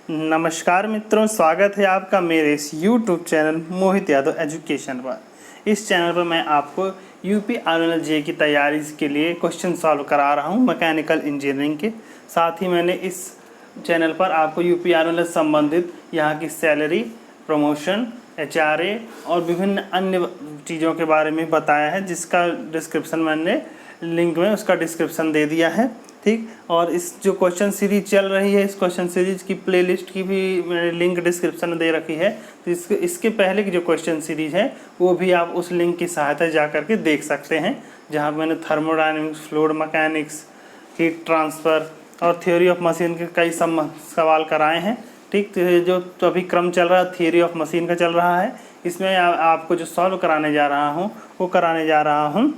नमस्कार मित्रों, स्वागत है आपका मेरे इस YouTube चैनल मोहित यादव एजुकेशन पर। इस चैनल पर मैं आपको यूपी आर जे की तैयारी के लिए क्वेश्चन सॉल्व करा रहा हूं मैकेनिकल इंजीनियरिंग के। साथ ही मैंने इस चैनल पर आपको यूपी आर संबंधित यहाँ की सैलरी, प्रमोशन, HRA और विभिन्न अन्य चीज़ों के बारे में बताया है, जिसका डिस्क्रिप्शन मैंने लिंक में उसका डिस्क्रिप्शन दे दिया है। ठीक, और इस जो क्वेश्चन सीरीज चल रही है, इस क्वेश्चन सीरीज की प्लेलिस्ट की भी मैंने लिंक डिस्क्रिप्शन में दे रखी है। तो इसके पहले की जो क्वेश्चन सीरीज है वो भी आप उस लिंक की सहायता जा करके देख सकते हैं, जहां मैंने thermodynamics, fluid mechanics, heat transfer और थ्योरी ऑफ मशीन के कई सवाल कराए हैं। ठीक, तो ये जो तो अभी क्रम चल रहा है थ्योरी ऑफ मशीन का चल रहा है, इसमें आपको जो सॉल्व कराने जा रहा हूँ वो कराने जा रहा हूँ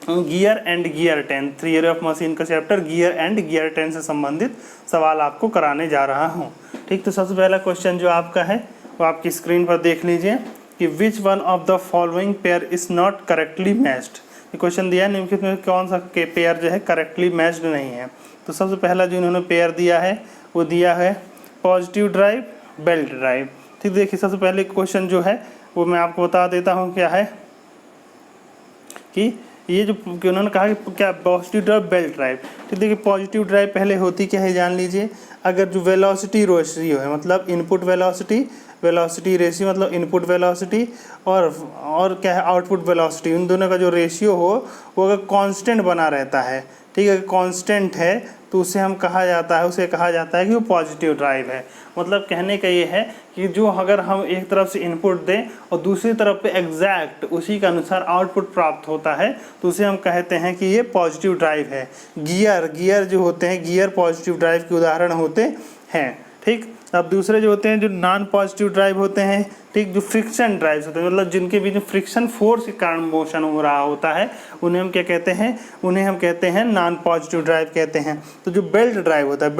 gear and gear 10, theory of machine का चैप्टर गियर एंड गियर 10 से संबंधित सवाल आपको कराने जा रहा हूं। ठीक, तो सबसे पहला क्वेश्चन जो आपका है वो आपकी स्क्रीन पर देख लीजिए कि which one of the following pair is not correctly matched. ये क्वेश्चन दिया है, निम्नलिखित में कौन सा पेयर जो है करेक्टली मैच्ड नहीं है। तो सबसे पहला जो इन्होंने पेयर दिया है वो दिया है पॉजिटिव ड्राइव, बेल्ट ड्राइव। ठीक, देखिए सबसे पहले क्वेश्चन जो है वो मैं आपको बता देता हूँ क्या है कि ये जो उन्होंने कहा कि क्या पॉजिटिव ड्राइव, बेल्ट ड्राइव। तो देखिए पॉजिटिव ड्राइव पहले होती क्या है जान लीजिए। अगर जो वेलोसिटी रेशियो है, मतलब इनपुट वेलोसिटी, वेलोसिटी रेशियो मतलब इनपुट वेलोसिटी और क्या है आउटपुट वेलोसिटी, उन दोनों का जो रेशियो हो वो अगर कांस्टेंट बना रहता है, ठीक है, कांस्टेंट है, तो उसे कहा जाता है कि वो पॉजिटिव ड्राइव है। मतलब कहने का ये है कि जो अगर हम एक तरफ से इनपुट दें और दूसरी तरफ पे एग्जैक्ट उसी के अनुसार आउटपुट प्राप्त होता है, तो उसे हम कहते हैं कि ये पॉजिटिव ड्राइव है। गियर जो होते हैं, गियर पॉजिटिव ड्राइव के उदाहरण होते हैं। ठीक, अब दूसरे जो होते हैं जो नॉन पॉजिटिव ड्राइव होते हैं, ठीक, जो फ्रिक्शन ड्राइव्स होते हैं, मतलब जिनके बीच में फ्रिक्शन फोर्स के कारण मोशन हो रहा होता है, उन्हें हम क्या कहते हैं, उन्हें हम कहते हैं नॉन पॉजिटिव ड्राइव कहते हैं। तो जो बेल्ट ड्राइव होता है,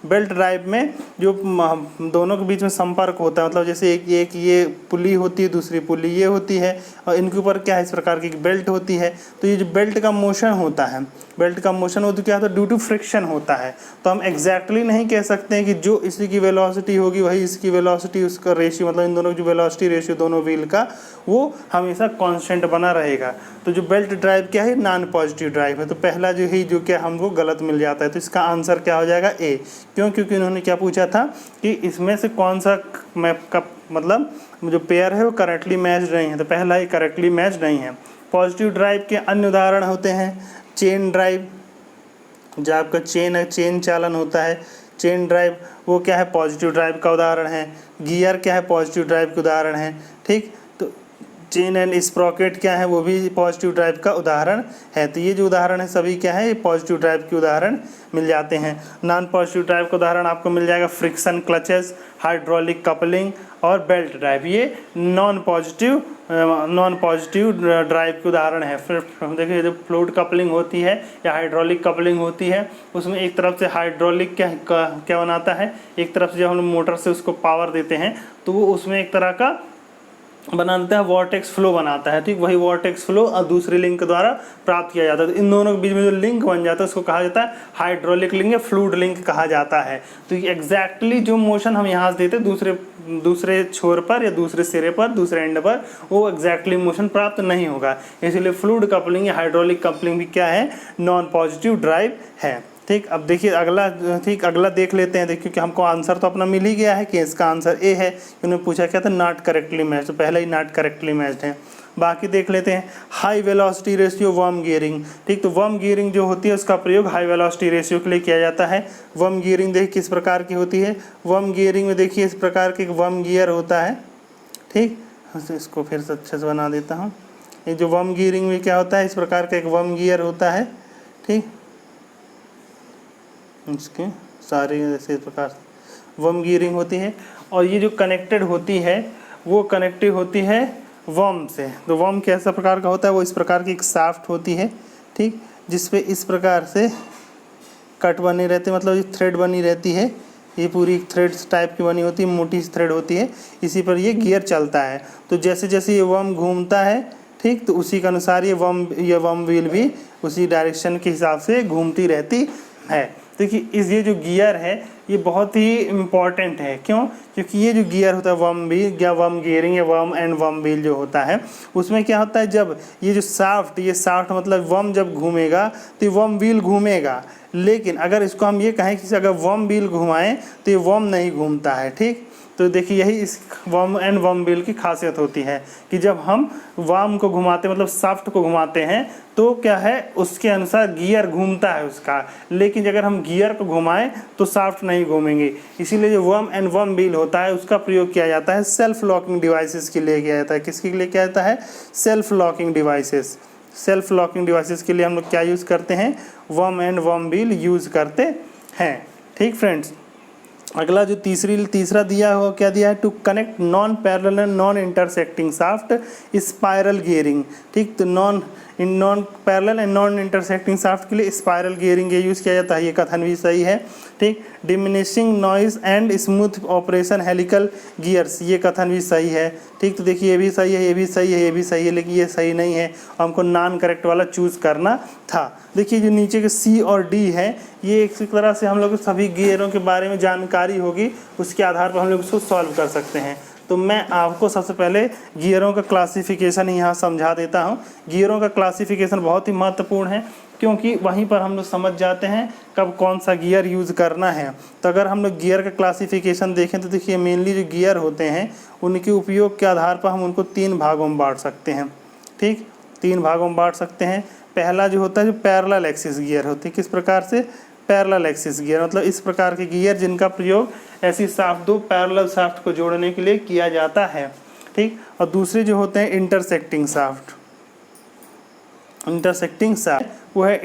बेल्ट ड्राइव में जो दोनों के बीच में संपर्क होता है, मतलब जैसे एक ये पुली होती है, दूसरी पुली ये होती है, और इनके ऊपर क्या है इस प्रकार की बेल्ट होती है। तो ये जो बेल्ट का मोशन होता है, बेल्ट का मोशन होता है क्या होता है, ड्यू टू फ्रिक्शन होता है। तो हम एग्जैक्टली नहीं कह सकते हैं कि जो इसी की वेलोसिटी होगी वही इसकी वेलोसिटी, उसका रेशियो मतलब इन दोनों की जो वेलोसिटी रेशियो दोनों व्हील का वो हमेशा कांस्टेंट बना रहेगा। तो जो बेल्ट ड्राइव क्या है, नॉन पॉजिटिव ड्राइव है। तो पहला जो क्या हमको गलत मिल जाता है। तो इसका आंसर क्या हो जाएगा, ए। क्यों? क्योंकि इन्होंने क्या पूछा था कि इसमें से कौन सा मैप का मतलब जो पेयर है वो करेक्टली मैच नहीं है, तो पहला ही करेक्टली मैच नहीं है। पॉजिटिव ड्राइव के अन्य उदाहरण होते हैं चेन ड्राइव, जो आपका चेन चालन होता है, चेन ड्राइव वो क्या है पॉजिटिव ड्राइव का उदाहरण है। गियर क्या है पॉजिटिव ड्राइव के उदाहरण है। ठीक, तो चेन एंड स्प्रॉकेट क्या है वो भी पॉजिटिव ड्राइव का उदाहरण है। तो ये जो उदाहरण है सभी क्या है, ये पॉजिटिव ड्राइव के उदाहरण मिल जाते हैं। नॉन पॉजिटिव ड्राइव का उदाहरण आपको मिल जाएगा फ्रिक्शन क्लचेस, हाइड्रोलिक कपलिंग और बेल्ट ड्राइव। ये नॉन पॉजिटिव ड्राइव के उदाहरण है। फिर देखिए जो फ्लूइड कपलिंग होती है या हाइड्रोलिक कपलिंग होती है, उसमें एक तरफ से हाइड्रोलिक क्या बनाता है, एक तरफ से जब हम मोटर से उसको पावर देते हैं तो वो उसमें एक तरह का बनाता है, वॉर्टेक्स फ्लो बनाता है। ठीक, वही वॉर्टेक्स फ्लो और दूसरी लिंक के द्वारा प्राप्त किया जाता है। तो इन दोनों के बीच में जो लिंक बन जाता है उसको कहा जाता है हाइड्रोलिक लिंक या फ्लूइड लिंक कहा जाता है। तो एग्जैक्टली जो मोशन हम यहाँ से देते दूसरे छोर पर या दूसरे सिरे पर, दूसरे एंड पर, वो एग्जैक्टली मोशन प्राप्त नहीं होगा। इसलिए फ्लूइड कपलिंग या हाइड्रोलिक कपलिंग भी क्या है, नॉन पॉजिटिव ड्राइव है। ठीक, अब देखिए अगला देख लेते हैं। देखिए कि हमको आंसर तो अपना मिल ही गया है कि इसका आंसर ए है। उन्होंने पूछा क्या था, नॉट करेक्टली मैच्ड, तो पहले ही नॉट करेक्टली मैच्ड है। बाकी देख लेते हैं high velocity ratio worm gearing. ठीक, तो वर्म गियरिंग जो होती है उसका प्रयोग हाई वेलोसिटी रेशियो के लिए किया जाता है। वर्म गियरिंग देखिए किस प्रकार की होती है। वर्म गियरिंग में देखिए इस प्रकार के वर्म गियर होता है। ठीक, इसको फिर से अच्छे से बना देता हूँ। ये जो वर्म गियरिंग में क्या होता है, इस प्रकार का एक वर्म गियर होता है। ठीक, इसके सारे ऐसे इस प्रकार वर्म गियरिंग होती है, और ये जो कनेक्टेड होती है वो कनेक्टेड होती है वर्म से। तो वर्म कैसा प्रकार का होता है, वो इस प्रकार की एक शाफ्ट होती है। ठीक, जिसपे इस प्रकार से कट बने रहते हैं, मतलब ये थ्रेड बनी रहती है, ये पूरी थ्रेड टाइप की बनी होती है, मोटी थ्रेड होती है, इसी पर ये गियर चलता है। तो जैसे जैसे ये वर्म घूमता है, ठीक, तो उसी के अनुसार ये वर्म व्हील भी उसी डायरेक्शन के हिसाब से घूमती रहती है। देखिए ये जो गियर है ये बहुत ही इम्पॉर्टेंट है। क्यों? क्योंकि ये जो गियर होता है वर्म व्हील या वर्म गियरिंग या वर्म एंड वर्म व्हील जो होता है, उसमें क्या होता है, जब ये जो शाफ्ट, ये शाफ्ट मतलब वर्म जब घूमेगा तो ये वर्म व्हील घूमेगा, लेकिन अगर इसको हम ये कहें कि अगर वर्म व्हील घुमाएं तो ये वर्म नहीं घूमता है। ठीक, तो देखिए यही इस वर्म एंड वर्म व्हील की खासियत होती है कि जब हम वर्म को घुमाते मतलब शाफ्ट को घुमाते हैं तो क्या है, उसके अनुसार गियर घूमता है उसका, लेकिन अगर हम गियर को घुमाएं तो शाफ्ट नहीं घूमेंगे। इसीलिए जो वर्म एंड वर्म व्हील होता है उसका प्रयोग किया जाता है सेल्फ लॉकिंग डिवाइसेस के लिए किया जाता है। किसके लिए किया जाता है? Self locking devices. Self locking devices के लिए हम लोग क्या यूज़ करते हैं? Worm and worm wheel use करते हैं। ठीक फ्रेंड्स, अगला जो तीसरा दिया हो, क्या दिया है? To connect non parallel and non intersecting shaft spiral gearing. ठीक, तो non parallel and non intersecting shaft के लिए स्पाइरल गियरिंग ये यूज़ किया जाता है। ये कथन भी सही है। ठीक, diminishing noise and smooth operation helical gears, ये कथन भी सही है। ठीक, तो देखिए ये भी सही है, ये भी सही है, ये भी सही है, लेकिन ये सही नहीं है, हमको नॉन करेक्ट वाला चूज़ करना था। देखिए जो नीचे के सी और डी है, ये एक तरह से हम लोग सभी गियरों के बारे में जानकारी होगी, उसके आधार पर हम लोग उसको सॉल्व कर सकते हैं। तो मैं आपको सबसे पहले गियरों का क्लासिफिकेशन यहाँ समझा देता हूँ। गियरों का क्लासिफिकेशन बहुत ही महत्वपूर्ण है, क्योंकि वहीं पर हम लोग समझ जाते हैं कब कौन सा गियर यूज़ करना है। तो अगर हम लोग गियर का क्लासिफिकेशन देखें तो देखिए मेनली जो गियर होते हैं उनके उपयोग के आधार पर हम उनको 3 भागों में बांट सकते हैं। ठीक, 3 भागों में बांट सकते हैं। पहला जो होता है जो पैरेलल एक्सिस गियर होते हैं। किस प्रकार से? पैरेलल एक्सिस गियर, मतलब इस प्रकार के गियर जिनका प्रयोग ऐसी शाफ्ट, 2 पैरेलल शाफ्ट को जोड़ने के लिए किया जाता है। ठीक, और दूसरे जो होते हैं इंटरसेक्टिंग शाफ्ट। इंटरसेक्टिंग शाफ्ट वो है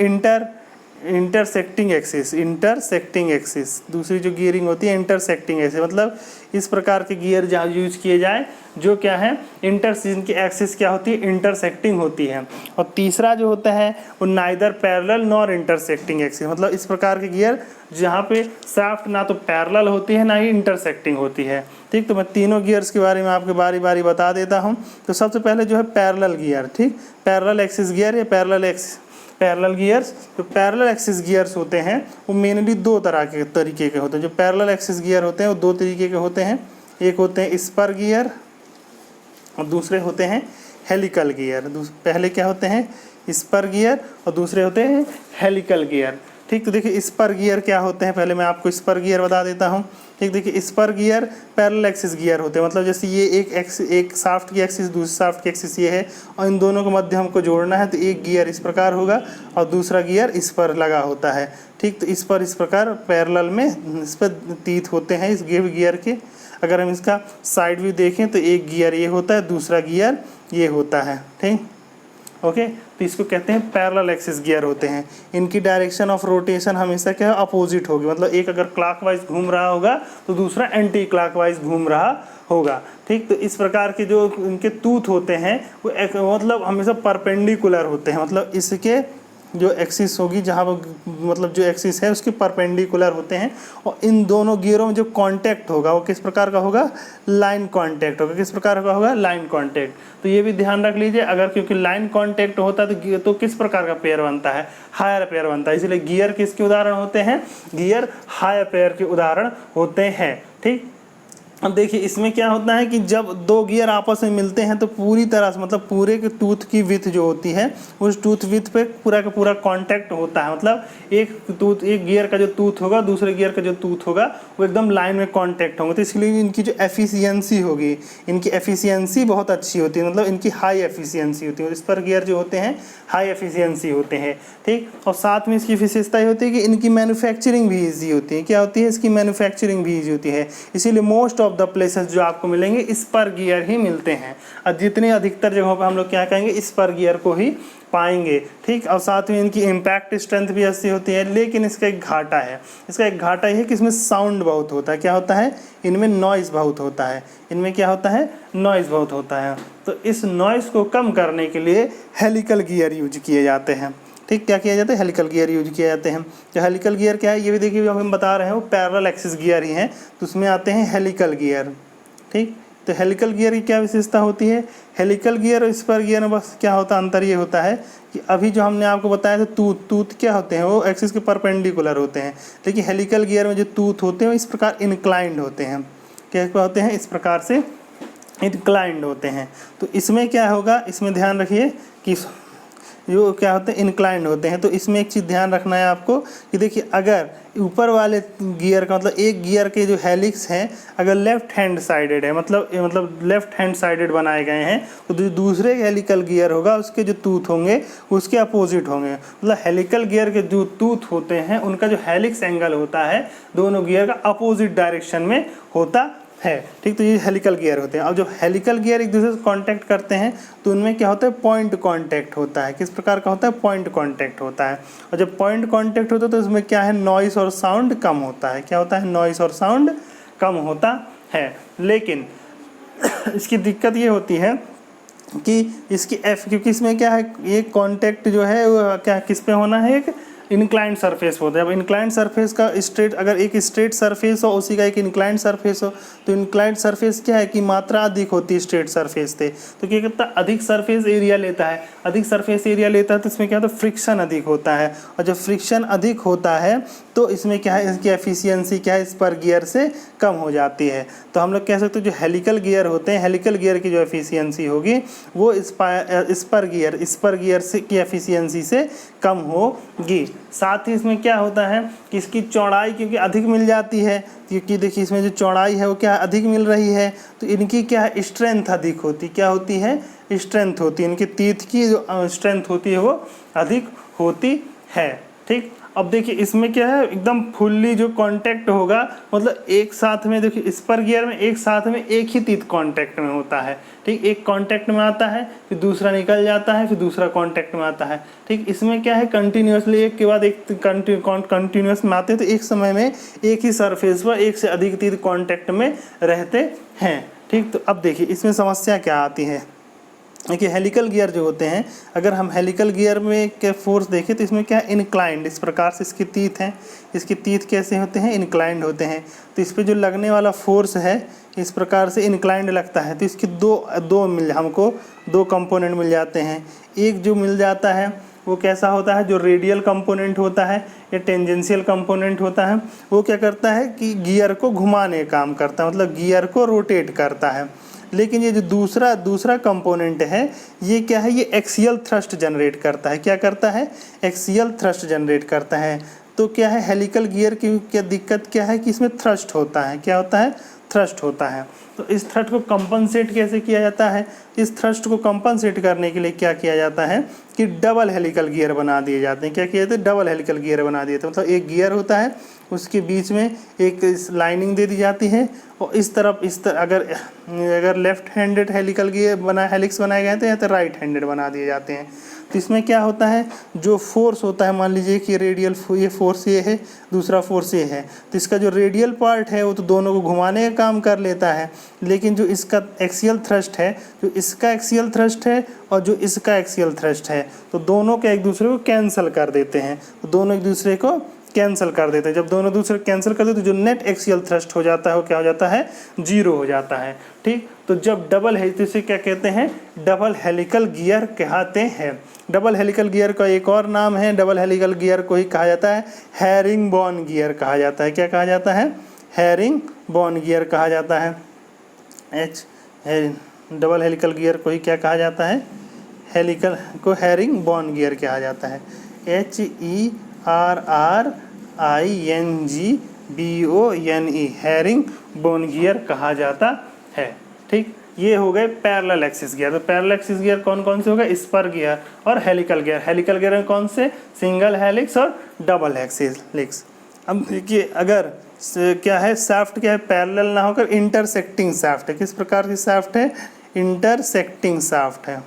इंटरसेक्टिंग एक्सिस। दूसरी जो गियरिंग होती है इंटरसेक्टिंग एक्सिस, मतलब इस प्रकार के गियर जहाँ यूज किए जाए जो क्या है, जिनकी एक्सिस क्या होती है, इंटरसेक्टिंग होती है। और तीसरा जो होता है वो neither parallel nor intersecting axis, मतलब इस प्रकार के गियर जहाँ पे शाफ्ट ना तो पैरेलल होती है ना ही इंटरसेक्टिंग होती है। ठीक, तो मैं तीनों गियर्स के बारे में आपको बारी बारी बता देता हूँ। तो सबसे पहले जो है पैरेलल गियर। ठीक, पैरेलल एक्सिस गियर या पैरेलल गियर्स। जो पैरेलल एक्सिस गियर्स होते हैं वो मेनली 2 तरीके के होते हैं। जो पैरेलल एक्सिस गियर होते हैं वो 2 तरीके के होते हैं। एक होते हैं स्पर गियर और दूसरे होते हैं हेलिकल गियर। पहले क्या होते हैं? स्पर गियर और दूसरे होते हैं हेलिकल गियर। ठीक, तो देखिए स्पर गियर क्या होते हैं, पहले मैं आपको स्पर गियर बता देता हूँ। ठीक, देखिए spur gear parallel axis gear होते हैं, मतलब जैसे ये एक शाफ्ट की एक्सिस दूसरी शाफ्ट की एक्सिस ये है और इन दोनों के मध्य हमको जोड़ना है, तो एक गियर इस प्रकार होगा और दूसरा गियर इस पर लगा होता है। ठीक, तो इस प्रकार पैरेलल में इस पर तीत होते हैं इस गियर के। अगर हम इसका साइड व्यू देखें तो एक गियर ये होता है, दूसरा गियर ये होता है। ठीक, ओके, तो इसको कहते हैं पैरेलल एक्सिस गियर होते हैं। इनकी डायरेक्शन ऑफ रोटेशन हमेशा क्या है, अपोजिट होगी, मतलब एक अगर क्लॉकवाइज घूम रहा होगा तो दूसरा एंटी क्लॉकवाइज घूम रहा होगा। ठीक, तो इस प्रकार के जो इनके टूथ होते हैं वो मतलब हमेशा परपेंडिकुलर होते हैं, मतलब इसके जो एक्सिस होगी जहाँ मतलब जो एक्सिस है उसके परपेंडिकुलर होते हैं। और इन दोनों गियरों में जो कांटेक्ट होगा वो किस प्रकार का होगा, लाइन कांटेक्ट होगा। किस प्रकार का होगा, लाइन कांटेक्ट। तो ये भी ध्यान रख लीजिए, अगर क्योंकि लाइन कांटेक्ट होता है तो किस प्रकार का पेयर बनता है, हायर पेयर बनता है। इसलिए गियर किसके उदाहरण होते हैं, गियर हायर पेयर के उदाहरण होते हैं। ठीक, अब देखिए इसमें क्या होता है कि जब 2 गियर आपस में मिलते हैं तो पूरी तरह से मतलब पूरे के टूथ की विड्थ जो होती है उस टूथ विड्थ पे पूरा का पूरा कांटेक्ट होता है, मतलब एक गियर का जो टूथ होगा दूसरे गियर का जो टूथ होगा वो एकदम लाइन में कांटेक्ट होंगे। तो इसलिए इनकी जो एफिशिएंसी होगी, इनकी एफिशिएंसी बहुत अच्छी होती है, मतलब इनकी हाई एफिशिएंसी होती है। इस पर गियर जो होते हैं हाई एफिशिएंसी होते हैं। ठीक, और साथ में इसकी विशेषता ये होती है कि इनकी मैन्युफैक्चरिंग भी ईजी होती है। क्या होती है, इसकी मैन्युफैक्चरिंग भी ईजी होती है। इसीलिए मोस्ट ऑफ द प्लेसेस जो आपको मिलेंगे स्पर गियर ही मिलते हैं, और जितने अधिकतर जगहों पर हम लोग क्या कहेंगे, स्पर गियर को ही पाएंगे। ठीक, और साथ में इनकी इम्पैक्ट स्ट्रेंथ भी अच्छी होती है। लेकिन इसका एक घाटा है, इसका एक घाटा ये है कि इसमें साउंड बहुत होता है। क्या होता है, इनमें नॉइज़ बहुत होता है। इनमें क्या होता है, नॉइज़ बहुत होता है। तो इस नॉइज़ को कम करने के लिए हेलिकल गियर यूज किए जाते हैं। ठीक, क्या किया जाता है, हेलिकल गियर यूज किए जाते हैं। तो हेलिकल गियर क्या है, ये भी देखिए हम बता रहे हैं वो पैरेलल एक्सिस गियर ही हैं, तो उसमें आते हैं हेलिकल गियर। ठीक, तो हेलिकल गियर की क्या विशेषता होती है? हेलिकल गियर और स्पर गियर में बस क्या होता है, अंतर ये होता है कि अभी जो हमने आपको बताया था टूथ क्या होते हैं, वो एक्सिस के परपेंडिकुलर होते हैं, लेकिन हेलिकल गियर में जो टूथ होते हैं वो इस प्रकार इंक्लाइंड होते हैं। क्या होते हैं? इस प्रकार से इंक्लाइंड होते हैं। तो इसमें क्या होगा, इसमें ध्यान रखिए कि जो क्या होते हैं, इंक्लाइंड होते हैं। तो इसमें एक चीज़ ध्यान रखना है आपको कि देखिए, अगर ऊपर वाले गियर का मतलब एक गियर के जो हेलिक्स हैं अगर लेफ्ट हैंड साइडेड है, मतलब लेफ्ट हैंड साइडेड बनाए गए हैं, तो जो दूसरे हेलिकल गियर होगा उसके जो टूथ होंगे उसके अपोजिट होंगे। मतलब हेलिकल गियर के जो टूथ होते हैं उनका जो हेलिक्स एंगल होता है दोनों गियर का अपोजिट डायरेक्शन में होता है। ठीक, तो ये हेलिकल गियर होते हैं। अब जब हेलिकल गियर एक दूसरे से कांटेक्ट करते हैं तो उनमें क्या होता है, पॉइंट कांटेक्ट होता है। किस प्रकार का होता है? पॉइंट कांटेक्ट होता है। और जब पॉइंट कांटेक्ट होता है तो इसमें क्या है, नॉइस और साउंड कम होता है। क्या होता है? नॉइस और साउंड कम होता है। लेकिन इसकी दिक्कत ये होती है कि इसकी क्योंकि इसमें क्या है, ये कांटेक्ट जो है वो क्या किस पे होना है, एक इंक्लाइंड सरफेस होता है। अब इंक्लाइंड सरफेस का स्ट्रेट, अगर एक स्ट्रेट सरफेस हो उसी का एक इंक्लाइंड सरफेस हो, तो इंक्लाइंड सरफेस क्या है कि मात्रा अधिक होती है स्ट्रेट सरफेस से, तो क्या करता है, अधिक सरफेस एरिया लेता है। अधिक सरफेस एरिया लेता है तो इसमें क्या होता है, फ्रिक्शन अधिक होता है। और जब फ्रिक्शन अधिक होता है तो इसमें क्या है, इसकी एफिशिएंसी क्या है, स्पर गियर से कम हो जाती है। तो हम लोग कह सकते हैं जो हेलिकल गियर होते हैं, हेलिकल गियर की जो एफिशिएंसी होगी वो स्पर गियर से की एफिशिएंसी से कम होगी। साथ ही इसमें क्या होता है कि इसकी चौड़ाई क्योंकि अधिक मिल जाती है, क्योंकि देखिए इसमें जो चौड़ाई है वो क्या अधिक मिल रही है, तो इनकी क्या है, स्ट्रेंथ अधिक होती। क्या होती है? स्ट्रेंथ होती है। इनके टीथ की जो स्ट्रेंथ होती है वो अधिक होती है। ठीक, अब देखिए इसमें क्या है, एकदम फुल्ली जो कांटेक्ट होगा, मतलब एक साथ में देखिए स्पर गियर में एक साथ में एक ही टीथ कांटेक्ट में होता है। ठीक, एक कांटेक्ट में आता है फिर दूसरा निकल जाता है फिर दूसरा कांटेक्ट में आता है। ठीक, इसमें क्या है, कंटिन्यूसली एक के बाद एक कंटिन्यूस में आते हैं, तो एक समय में एक ही सरफेस पर एक से अधिक टीथ कांटेक्ट में रहते हैं। ठीक, तो अब देखिए इसमें समस्या क्या आती है कि हेलिकल गियर जो होते हैं, अगर हम हेलिकल गियर में के फोर्स देखें तो इसमें क्या है, इंक्लाइंड, इस प्रकार से इसकी टीथ हैं, इसकी टीथ कैसे होते हैं, इंक्लाइंड होते हैं। तो इस पर जो लगने वाला फोर्स है इस प्रकार से इंक्लाइंड लगता है। तो इसकी हमको दो कंपोनेंट मिल जाते हैं। एक जो मिल जाता है वो कैसा होता है, जो रेडियल कंपोनेंट होता है या टेंजेंशियल कंपोनेंट होता है, वो क्या करता है कि गियर को घुमाने का काम करता है, मतलब गियर को रोटेट करता है। लेकिन ये जो दूसरा कंपोनेंट है ये क्या है, ये एक्सियल थ्रस्ट जनरेट करता है। क्या करता है? एक्सियल थ्रस्ट जनरेट करता है। तो क्या है, हेलिकल गियर की क्या दिक्कत क्या है कि इसमें थ्रस्ट होता है। क्या होता है? थ्रस्ट होता है। तो इस थ्रस्ट को कंपनसेट कैसे किया जाता है? इस थ्रस्ट को कंपनसेट करने के लिए क्या किया जाता है कि डबल हेलिकल गियर बना दिए जाते हैं। क्या किया जाता है? डबल हेलिकल गियर बना दिए जाते हैं। मतलब एक गियर होता है उसके बीच में एक लाइनिंग दे दी जाती है और इस तरफ अगर लेफ्ट हैंडेड हेलिक्स बनाए गए थे या तो राइट हैंडेड बना दिए जाते हैं। तो इसमें क्या होता है, जो फोर्स होता है, मान लीजिए कि रेडियल ये फोर्स ये है, दूसरा फोर्स ये है, तो इसका जो रेडियल पार्ट है वो तो दोनों को घुमाने का काम कर लेता है। लेकिन जो इसका एक्सियल थ्रस्ट है, जो इसका एक्सियल थ्रस्ट है और जो इसका एक्सियल थ्रस्ट है, तो दोनों के एक दूसरे को कैंसिल कर देते हैं। तो दोनों एक दूसरे को कैंसिल कर देते हैं। जब दोनों दूसरे कैंसिल कर देते हैं तो जो नेट एक्सियल थ्रस्ट हो जाता है वो क्या हो जाता है, 0 हो जाता है। ठीक, तो जब डबल है तो इसे क्या कहते हैं, डबल हेलिकल गियर कहते हैं। डबल हेलिकल गियर का एक और नाम है, डबल हेलिकल गियर को ही कहा जाता है हैरिंगबोन गियर कहा जाता है। क्या कहा जाता है? हैरिंगबोन गियर कहा जाता है। डबल हेलिकल गियर को ही क्या कहा जाता है, हेलिकल को हैरिंगबोन गियर कहा जाता है। HERRINGBONE हैरिंगबोन गियर कहा जाता है। ठीक, ये हो गए पैरेलल एक्सिस गियर। तो पैरेलल एक्सिस गियर कौन कौन से हो गए, स्पर गियर और हेलिकल गियर। हेलिकल गियर में कौन से, सिंगल हेलिक्स और डबल हेलिक्स। अब देखिए अगर क्या है, शाफ्ट क्या है, पैरेलल ना होकर इंटरसेक्टिंग शाफ्ट है। किस प्रकार की शाफ्ट है, इंटरसेक्टिंग शाफ्ट है।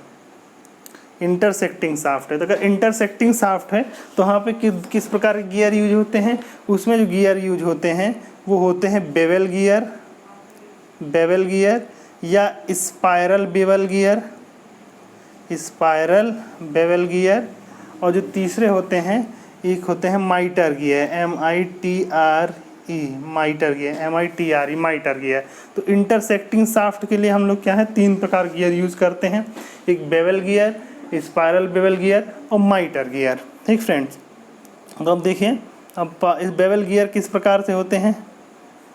इंटरसेक्टिंग शाफ्ट है। तो अगर इंटरसेक्टिंग शाफ्ट है तो वहाँ पे किस प्रकार के गियर यूज होते हैं, उसमें जो गियर यूज होते हैं वो होते हैं बेवल गियर या स्पाइरल बेवल गियर। और जो तीसरे होते हैं एक होते हैं माइटर gear, MITR माइटर gear, MITRE माइटर gear. तो इंटरसेक्टिंग शाफ्ट के लिए हम लोग क्या है 3 प्रकार गियर यूज़ करते हैं, एक bevel gear, spiral bevel gear और माइटर गियर। ठीक फ्रेंड्स, तो अब देखिए अब इस बेवल गियर किस प्रकार से होते हैं।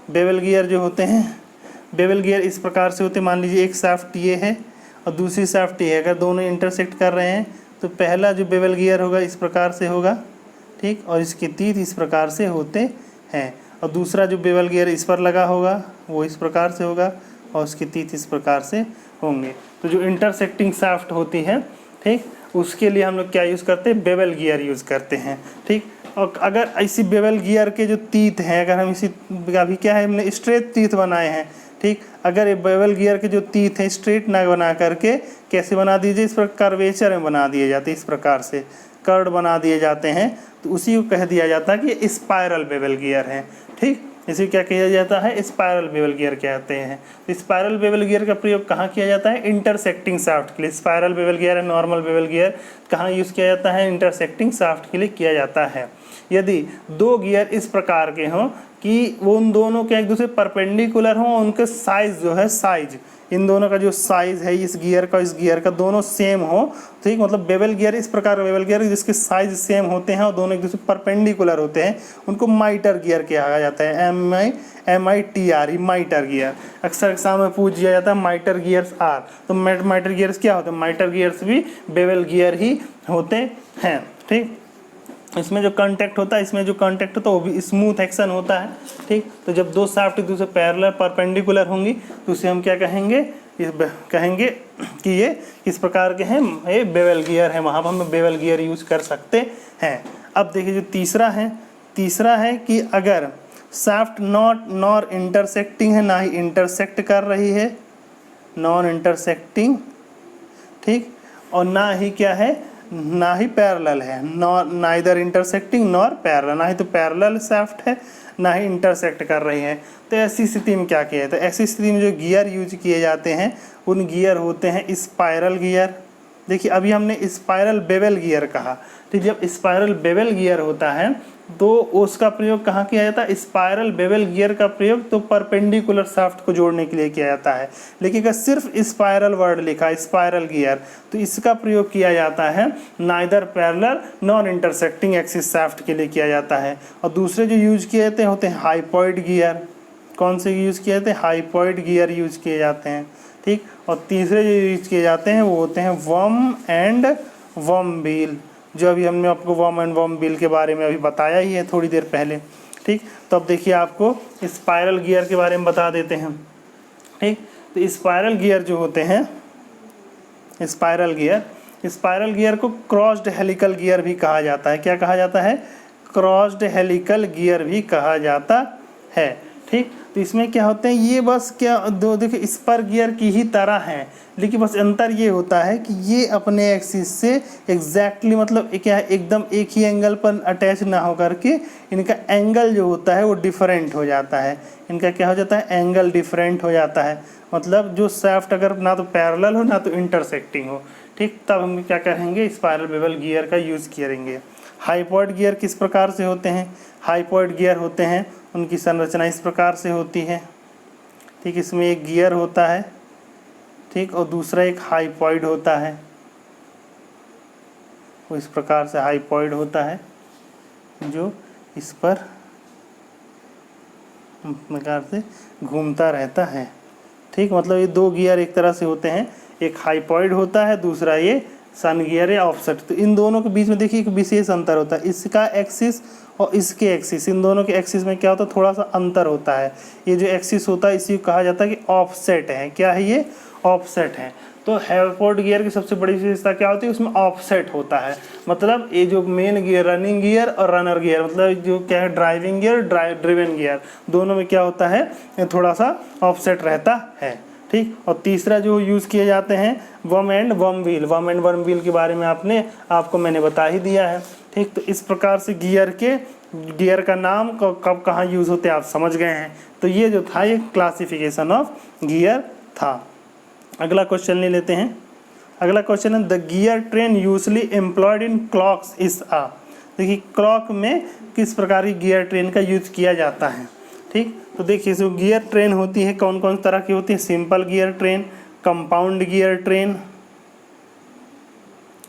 बेवल गियर जो होते हैं, बेवल गियर इस प्रकार से होते हैं, मान लीजिए एक शाफ्ट ये है और दूसरी शाफ्ट ये है, अगर दोनों इंटरसेक्ट कर रहे हैं तो पहला जो बेवल गियर होगा इस प्रकार से होगा, ठीक, और इसके तीर इस प्रकार से होते हैं, और दूसरा जो बेवल गियर इस पर लगा होगा वो इस प्रकार से होगा और उसके तीर इस प्रकार से होंगे। तो जो इंटरसेक्टिंग शाफ्ट होती है, ठीक, उसके लिए हम लोग क्या यूज़ करते हैं, बेवल गियर यूज़ करते हैं। ठीक, और अगर इसी बेवल गियर के जो तीत हैं, अगर हम इसी अभी क्या है हमने स्ट्रेट तीत बनाए हैं, ठीक, अगर ये बेवल गियर के जो तीत हैं स्ट्रेट ना बना करके कैसे बना दीजिए, इस पर कर्वेचर में बना दिए जाते हैं, इस प्रकार से कर्ड बना दिए जाते हैं, तो उसी को कह दिया जाता है कि स्पायरल बेवल गियर है। ठीक, इसे क्या किया जाता है, स्पायरल बेवल गियर कहते हैं। तो स्पायरल बेवल गियर का प्रयोग कहाँ किया जाता है, इंटरसेक्टिंग शाफ्ट के लिए। स्पायरल बेवल गियर है, नॉर्मल बेवल गियर कहाँ यूज़ किया जाता है, इंटरसेक्टिंग शाफ्ट के लिए किया जाता है। यदि 2 गियर इस प्रकार के हों कि वो उन दोनों के एक दूसरे परपेंडिकुलर हों, उनके साइज़ जो है, साइज इन दोनों का जो साइज़ है, इस गियर का इस गियर का, दोनों सेम हो, ठीक, मतलब बेवल गियर इस प्रकार का बेवल गियर जिसके साइज सेम होते हैं और दोनों एक दूसरे परपेंडिकुलर होते हैं, उनको माइटर गियर कहा जाता है। MITRE माइटर gear. अक्सर एग्जाम में पूछ दिया जाता है माइटर गियर्स आर, तो माइटर गियर्स क्या होते हैं, माइटर गियर्स भी बेवल गियर ही होते हैं। ठीक, इसमें जो कांटेक्ट होता है, इसमें जो कांटेक्ट होता है वो भी स्मूथ एक्शन होता है। ठीक, तो जब 2 शाफ्ट एक दूसरे पैरेलल परपेंडिकुलर होंगी तो उसे हम क्या कहेंगे, कहेंगे कि ये किस प्रकार के हैं, ये बेवल गियर है, वहाँ पर हम बेवल गियर यूज़ कर सकते हैं। अब देखिए जो तीसरा है कि अगर शाफ्ट नॉर इंटरसेक्टिंग है, ना ही इंटरसेक्ट कर रही है, नॉन इंटरसेक्टिंग, ठीक, और ना ही क्या है, ना ही पैरेलल है, नाइदर इंटरसेक्टिंग नॉर पैरेलल, ना ही तो पैरेलल शाफ्ट है ना ही इंटरसेक्ट कर रही है। तो ऐसी स्थिति में क्या किया है, तो ऐसी स्थिति में जो गियर यूज किए जाते हैं उन गियर होते हैं स्पाइरल गियर। देखिए अभी हमने स्पाइरल बेवल गियर कहा, तो जब स्पाइरल बेवल गियर होता है तो उसका प्रयोग कहाँ किया जाता है, स्पाइरल बेवल गियर का प्रयोग तो परपेंडिकुलर शाफ्ट को जोड़ने के लिए किया जाता है। लेकिन अगर सिर्फ स्पाइरल वर्ड लिखा स्पाइरल गियर तो इसका प्रयोग किया जाता है neither parallel non intersecting axis shaft के लिए किया जाता है। और दूसरे जो यूज किए जाते हैं होते हैं हाइपॉइड गियर। कौन से यूज किए जाते हैं, हाइपॉइड गियर यूज किए जाते हैं। ठीक, और तीसरे जो यूज किए जाते हैं वो होते हैं वर्म एंड वर्म व्हील, जो अभी हमने आपको वर्म एंड वर्म व्हील के बारे में अभी बताया ही है थोड़ी देर पहले। ठीक, तो अब देखिए आपको स्पाइरल गियर के बारे में बता देते हैं। ठीक, तो स्पाइरल गियर जो होते हैं, स्पाइरल गियर को क्रॉस्ड हेलिकल गियर भी कहा जाता है। क्या कहा जाता है, क्रॉस्ड हेलिकल गियर भी कहा जाता है। ठीक, तो इसमें क्या होते हैं, ये बस क्या दो देखिए स्पर गियर की ही तरह हैं, लेकिन बस अंतर ये होता है कि ये अपने एक्सिस से एग्जैक्टली मतलब क्या है एकदम एक ही एंगल पर अटैच ना हो करके इनका एंगल जो होता है वो डिफरेंट हो जाता है। इनका क्या हो जाता है, एंगल डिफरेंट हो जाता है। मतलब जो शाफ्ट अगर ना तो पैरेलल हो ना तो इंटरसेक्टिंग हो, ठीक, तब हम क्या करेंगे, स्पाइरल बेवल गियर का यूज़ करेंगे। हाइपॉइड गियर किस प्रकार से होते हैं, हाइपॉइड गियर होते हैं उनकी संरचना इस प्रकार से होती है। ठीक, इसमें एक गियर होता है, ठीक, और दूसरा एक हाइपॉइड होता है, वो इस प्रकार से हाइपॉइड होता है जो इस पर प्रकार से घूमता रहता है। ठीक, मतलब ये 2 गियर एक तरह से होते हैं, एक हाइपॉइड होता है, दूसरा ये सन गियर या ऑफसेट। तो इन दोनों के बीच में देखिए एक विशेष अंतर होता है, इसका एक्सिस और इसके एक्सिस, इन दोनों के एक्सिस में क्या होता है, थोड़ा सा अंतर होता है। ये जो एक्सिस होता है इसी को कहा जाता है कि ऑफसेट है। क्या है ये, ऑफसेट है। तो हाइपॉइड गियर की सबसे बड़ी विशेषता क्या होती है, उसमें ऑफसेट होता है। मतलब ये जो मेन गियर, रनिंग गियर और रनर गियर, मतलब जो क्या है ड्राइविंग गियर, ड्रिवन गियर, दोनों में क्या होता है, थोड़ा सा ऑफसेट रहता है। ठीक, और तीसरा जो यूज़ किए जाते हैं वर्म एंड वर्म व्हील के बारे में आपको मैंने बता ही दिया है। ठीक, तो इस प्रकार से गियर का नाम कब कहाँ यूज़ होते हैं आप समझ गए हैं। तो ये जो था ये क्लासिफिकेशन ऑफ गियर था। अगला क्वेश्चन ले लेते हैं। अगला क्वेश्चन है the gear train usually employed in clocks is आ। देखिए क्लॉक में किस प्रकार की गियर ट्रेन का यूज किया जाता है। ठीक। तो देखिए जो गियर ट्रेन होती है कौन कौन तरह की होती है, simple gear train, compound gear train,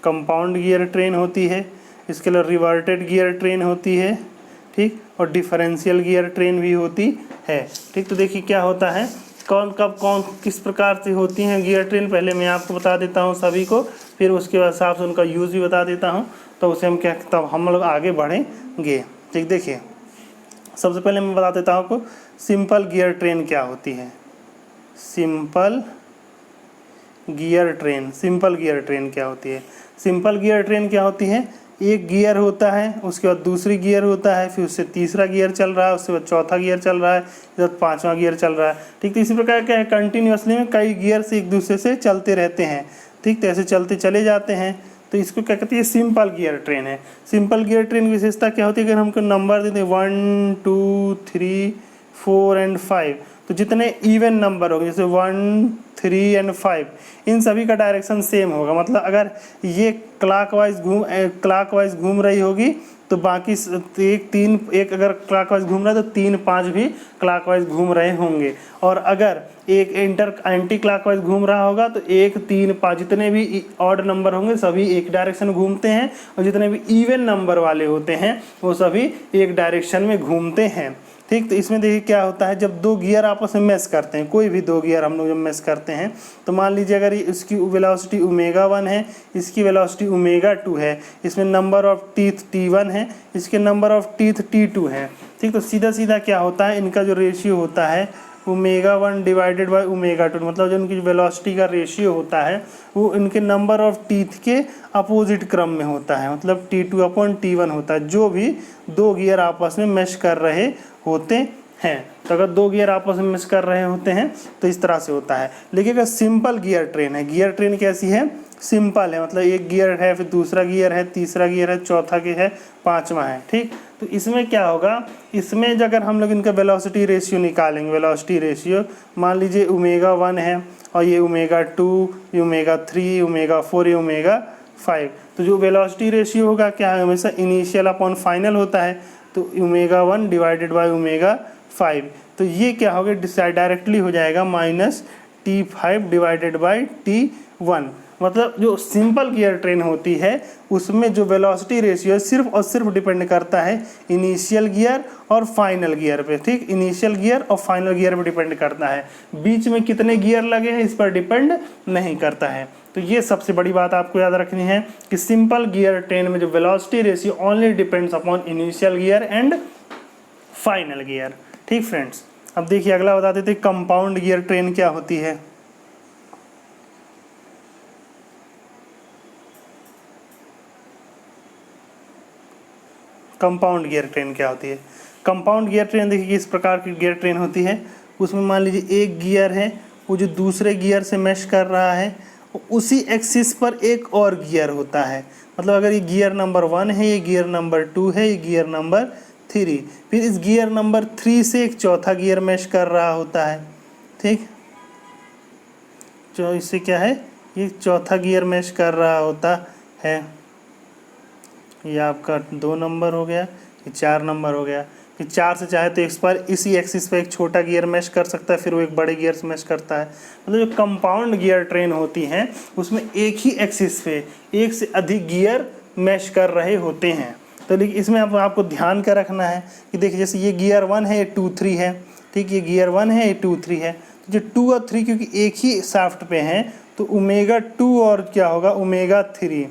compound gear train होती है, इसके अलावा रिवर्टेड गियर ट्रेन होती है, ठीक, और डिफरेंशियल गियर ट्रेन भी होती है, ठीक। तो देखिए क्या होता है, कौन कब कौन किस प्रकार से होती हैं गियर ट्रेन, पहले मैं आपको बता देता हूँ सभी को, फिर उसके बाद हिसाब से उनका यूज़ भी बता देता हूँ, तो उसे हम क्या तब हम लोग आगे बढ़ेंगे, ठीक। देखिए सबसे पहले मैं बता देता हूँ आपको सिंपल गियर ट्रेन क्या होती है। Simple gear train, simple gear train क्या होती है, सिंपल गियर ट्रेन क्या होती है, एक गियर होता है, उसके बाद दूसरी गियर होता है, फिर उससे तीसरा गियर चल रहा है, उसके बाद चौथा गियर चल रहा है, फिर पांचवा गियर चल रहा है, ठीक। तो इसी प्रकार क्या है, कंटिन्यूअसली में कई गियर से एक दूसरे से चलते रहते हैं, ठीक। तो ऐसे चलते चले जाते हैं, तो इसको क्या कहते हैं, सिंपल गियर ट्रेन है। सिंपल गियर ट्रेन की विशेषता क्या होती है, अगर हमको नंबर देते हैं 1 2 3 4 एंड 5, तो जितने इवन नंबर होंगे जैसे 1 3 एंड 5, इन सभी का डायरेक्शन सेम होगा। मतलब अगर ये क्लॉकवाइज घूम रही होगी तो बाकी एक अगर क्लॉकवाइज घूम रहा है तो 3 5 भी क्लॉकवाइज घूम रहे होंगे, और अगर एक एंटी क्लॉकवाइज घूम रहा होगा तो 1 3 5 जितने भी ऑड नंबर होंगे सभी एक डायरेक्शन घूमते हैं, और जितने भी इवन नंबर वाले होते हैं वो सभी एक डायरेक्शन में घूमते हैं, ठीक। तो इसमें देखिए क्या होता है, जब दो गियर आपस में मैच करते हैं, कोई भी दो गियर हम लोग जब मैच करते हैं, तो मान लीजिए अगर इसकी वेलोसिटी ω1 है, इसकी वेलोसिटी ω2 है, इसमें नंबर ऑफ टीथ T1 है, इसके नंबर ऑफ टीथ T2 है, ठीक। तो सीधा सीधा क्या होता है, इनका जो रेशियो होता है ω1 डिवाइडेड बाई ω2, मतलब जो इनकी वेलोसिटी का रेशियो होता है वो इनके नंबर ऑफ टीथ के अपोजिट क्रम में होता है, मतलब T2/T1 होता है, जो भी दो गियर आपस में मैच कर रहे होते हैं। तो अगर दो गियर आपस में मैच कर रहे होते हैं तो इस तरह से होता है। लेकिन अगर सिंपल गियर ट्रेन है, गियर ट्रेन कैसी है, सिंपल है, मतलब एक गियर है, फिर दूसरा गियर है, तीसरा गियर है, चौथा गियर है, पांचवा है, ठीक। तो इसमें क्या होगा, इसमें अगर हम लोग इनका वेलोसिटी रेशियो निकालेंगे, वेलोसिटी रेशियो मान लीजिए ω1 है और ये ω2, ये ω3, ω4, ये ω5, तो जो वेलोसिटी रेशियो होगा क्या है, हमेशा इनिशियल अपॉन फाइनल होता है, तो ω1 डिवाइडेड बाई ω5, तो ये क्या होगा, डायरेक्टली हो जाएगा -T5 डिवाइडेड बाई T1। मतलब जो सिंपल गियर ट्रेन होती है उसमें जो वेलोसिटी रेशियो सिर्फ और सिर्फ डिपेंड करता है इनिशियल गियर और फाइनल गियर पे, ठीक। इनिशियल गियर और फाइनल गियर पे डिपेंड करता है, बीच में कितने गियर लगे हैं इस पर डिपेंड नहीं करता है। तो ये सबसे बड़ी बात आपको याद रखनी है कि सिंपल गियर ट्रेन में जो velocity ratio only depends upon initial gear and final gear, ठीक फ्रेंड्स। अब देखिए अगला बता देते हैं कंपाउंड गियर ट्रेन क्या होती है। कंपाउंड गियर ट्रेन क्या होती है, कंपाउंड गियर ट्रेन देखिए किस प्रकार की गियर ट्रेन होती है, उसमें मान लीजिए एक गियर है वो जो दूसरे गियर से मैच कर रहा है, उसी एक्सिस पर एक और गियर होता है, मतलब अगर ये गियर नंबर 1 है, ये गियर नंबर 2 है, ये गियर नंबर 3, फिर इस गियर नंबर 3 से एक चौथा गियर मैच कर रहा होता है, ठीक। जो इससे क्या है, ये चौथा गियर मैच कर रहा होता है, ये आपका 2 नंबर हो गया, ये 4 नंबर हो गया। फिर 4 से चाहे तो इस पर इसी एक्सिस पे एक छोटा गियर मैच कर सकता है, फिर वो एक बड़े गियर से मैच करता है। मतलब जो कंपाउंड गियर ट्रेन होती हैं उसमें एक ही एक्सिस पे एक से अधिक गियर मैच कर रहे होते हैं। तो लेकिन इसमें आपको ध्यान क्या रखना है कि देखिए जैसे ये गियर 1 है, ये 2 3 है, ठीक। ये गियर 1 है, ये 2 3 है, तो जो 2 और 3 क्योंकि एक ही शाफ्ट पे हैं तो ω2 और क्या होगा ω3,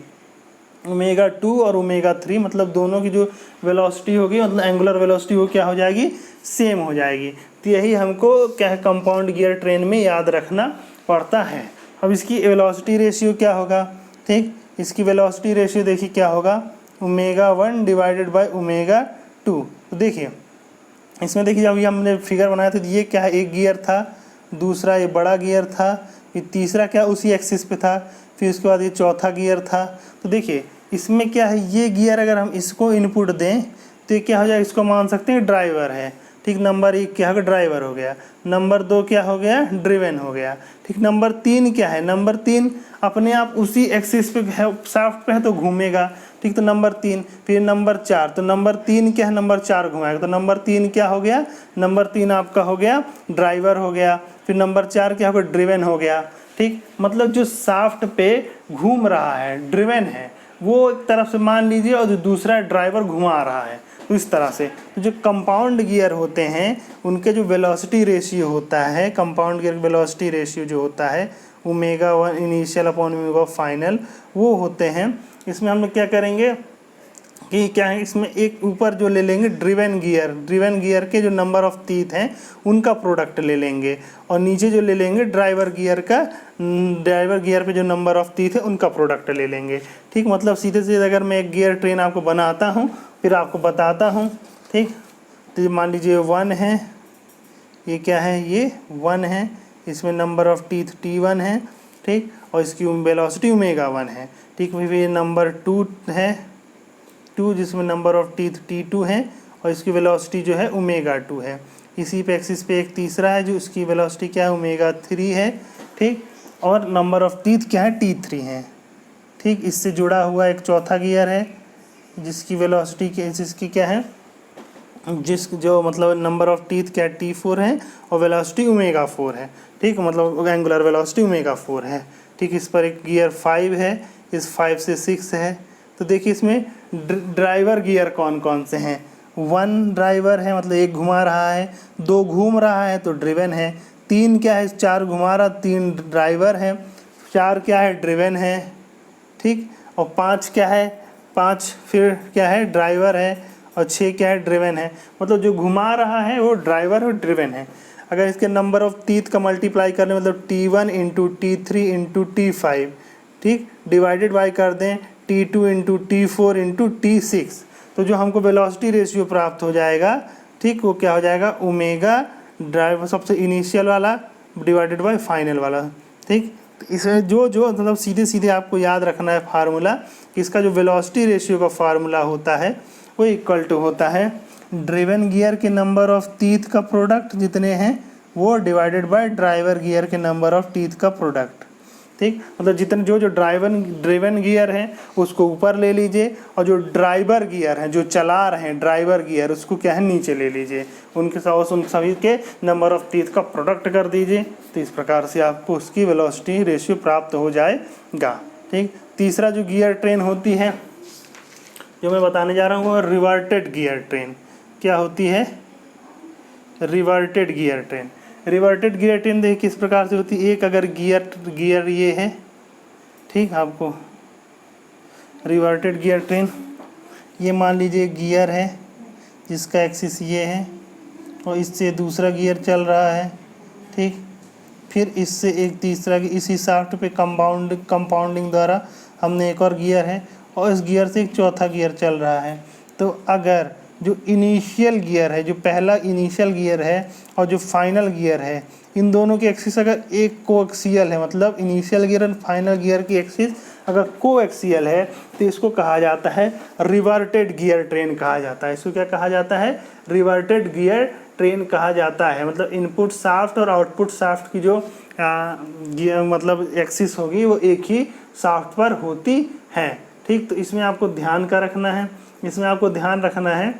ω2 और ω3 मतलब दोनों की जो वेलोसिटी होगी, मतलब एंगुलर वेलोसिटी वो क्या हो जाएगी, सेम हो जाएगी। तो यही हमको क्या है कंपाउंड गियर ट्रेन में याद रखना पड़ता है। अब इसकी वेलोसिटी रेशियो क्या होगा, ठीक। इसकी वेलोसिटी रेशियो देखिए क्या होगा, ω1 डिवाइडेड बाई ω2। तो देखिए इसमें देखिए अभी हमने फिगर बनाया था, ये क्या है, एक गियर था, दूसरा ये बड़ा गियर था, फिर तीसरा क्या उसी एक्सिस पे था, फिर उसके बाद ये चौथा गियर था। तो देखिए इसमें क्या है, ये गियर अगर हम इसको इनपुट दें तो ये क्या हो जाएगा, इसको मान सकते हैं ड्राइवर है, ठीक। ठीक। नंबर 1 क्या होगा, ड्राइवर हो गया। नंबर 2 क्या हो गया, ड्रिवन हो गया। ठीक। नंबर 3 क्या है, नंबर 3 अपने आप उसी एक्सिस पे है, शाफ्ट पे है तो घूमेगा। ठीक। तो नंबर 3, फिर नंबर 4, तो नंबर 3 क्या है, नंबर 4 घुमाएगा। तो नंबर 3 क्या हो गया, नंबर 3 आपका हो गया ड्राइवर हो गया। फिर नंबर 4 क्या होगा, ड्रिवन हो गया। ठीक। मतलब जो शाफ्ट पे घूम रहा है, ड्रिवन है, वो एक तरफ से मान लीजिए, और जो दूसरा ड्राइवर घुमा रहा है, तो इस तरह से। तो जो कंपाउंड गियर होते हैं उनके जो वेलोसिटी रेशियो होता है, कंपाउंड गियर वेलोसिटी रेशियो जो होता है omega 1 initial upon omega final, वो होते हैं। इसमें हम लोग क्या करेंगे कि क्या है, इसमें एक ऊपर जो ले लेंगे ड्रिवन गियर के जो नंबर ऑफ टीथ हैं उनका प्रोडक्ट ले लेंगे, और नीचे जो ले लेंगे ड्राइवर गियर पे जो नंबर ऑफ टीथ है उनका प्रोडक्ट ले लेंगे। ठीक। मतलब सीधे सीधे अगर मैं एक गियर ट्रेन आपको बनाता हूँ फिर आपको बताता हूँ। ठीक। तो मान लीजिए 1 है, ये क्या है, ये 1 है, इसमें नंबर ऑफ टीथ T1 है। ठीक। और इसकी वेलोसिटी ओमेगा 1 है। ठीक। फिर ये नंबर 2 है, 2, जिसमें नंबर ऑफ टीथ T2 है, और इसकी वेलोसिटी जो है ओमेगा 2 है। इसी पे एक्सिस पे एक तीसरा है जो इसकी वेलोसिटी क्या है, ओमेगा 3 है। ठीक। और नंबर ऑफ टीथ क्या है, T3 है। ठीक। इससे जुड़ा हुआ एक चौथा गियर है जिसकी वेलोसिटी जिसकी क्या है, जो मतलब नंबर ऑफ टीथ क्या T4 है, और वेलोसिटी ओमेगा 4 है। ठीक। मतलब एंगुलर वेलोसिटी ओमेगा 4 है। ठीक। इस पर एक गियर 5 है, इस 5 से 6 है। तो देखिए इसमें ड्राइवर गियर कौन कौन से हैं, 1 ड्राइवर है मतलब एक घुमा रहा है, 2 घूम रहा है तो ड्रिवन है, 3 क्या है, 4 घुमा रहा, 3 ड्राइवर है, 4 क्या है, ड्रिवन है। ठीक। और 5 क्या है, 5 फिर क्या है, ड्राइवर है, और 6 क्या है, ड्रिवन है। मतलब जो घुमा रहा है वो ड्राइवर और ड्रिवन है। अगर इसके नंबर ऑफ टीथ का मल्टीप्लाई करने मतलब T1 into T3 into T5, ठीक, डिवाइडेड बाई कर दें T2 into T4 into T6, तो जो हमको वेलोसिटी रेशियो प्राप्त हो जाएगा, ठीक, वो क्या हो जाएगा, ओमेगा ड्राइवर सबसे इनिशियल वाला डिवाइडेड बाई फाइनल वाला। ठीक। तो इसमें जो मतलब सीधे सीधे आपको याद रखना है फार्मूला, इसका जो वेलोसिटी रेशियो का फार्मूला होता है वो इक्वल टू होता है ड्रिवन गियर के नंबर ऑफ टीथ का प्रोडक्ट जितने हैं वो डिवाइडेड बाय ड्राइवर गियर के नंबर ऑफ टीथ का प्रोडक्ट। ठीक। मतलब जितने जो ड्रिवन गियर है उसको ऊपर ले लीजिए, और जो ड्राइवर गियर है जो चला रहे हैं ड्राइवर गियर उसको क्या है, नीचे ले लीजिए। उनके साथ उन सभी के नंबर ऑफ टीथ का प्रोडक्ट कर दीजिए। तो इस प्रकार से आपको उसकी वेलोसिटी रेशियो प्राप्त हो जाएगा। ठीक। तीसरा जो गियर ट्रेन होती है जो मैं बताने जा रहा हूँ वो रिवर्टेड गियर ट्रेन। क्या होती है, reverted gear train. Reverted gear train देखिए किस प्रकार से होती है। एक अगर गियर ये है, ठीक, आपको रिवर्टेड गियर ट्रेन, ये मान लीजिए गियर है जिसका एक्सिस ये है, और इससे दूसरा गियर चल रहा है। ठीक। फिर इससे एक तीसरा, इसी शाफ्ट पे कंपाउंडिंग द्वारा हमने एक और गियर है, और इस गियर से एक चौथा गियर चल रहा है। तो अगर जो इनिशियल गियर है, जो पहला इनिशियल गियर है और जो फाइनल गियर है, इन दोनों की एक्सिस अगर एक कोएक्सियल है, मतलब इनिशियल गियर और फाइनल गियर की एक्सिस अगर कोएक्सियल है, तो इसको कहा जाता है रिवर्टेड गियर ट्रेन कहा जाता है। इसको क्या कहा जाता है, रिवर्टेड गियर ट्रेन कहा जाता है। मतलब इनपुट शाफ्ट और आउटपुट शाफ्ट की जो मतलब एक्सिस होगी वो एक ही शाफ्ट पर होती है। ठीक। तो इसमें आपको ध्यान का रखना है, इसमें आपको ध्यान रखना है,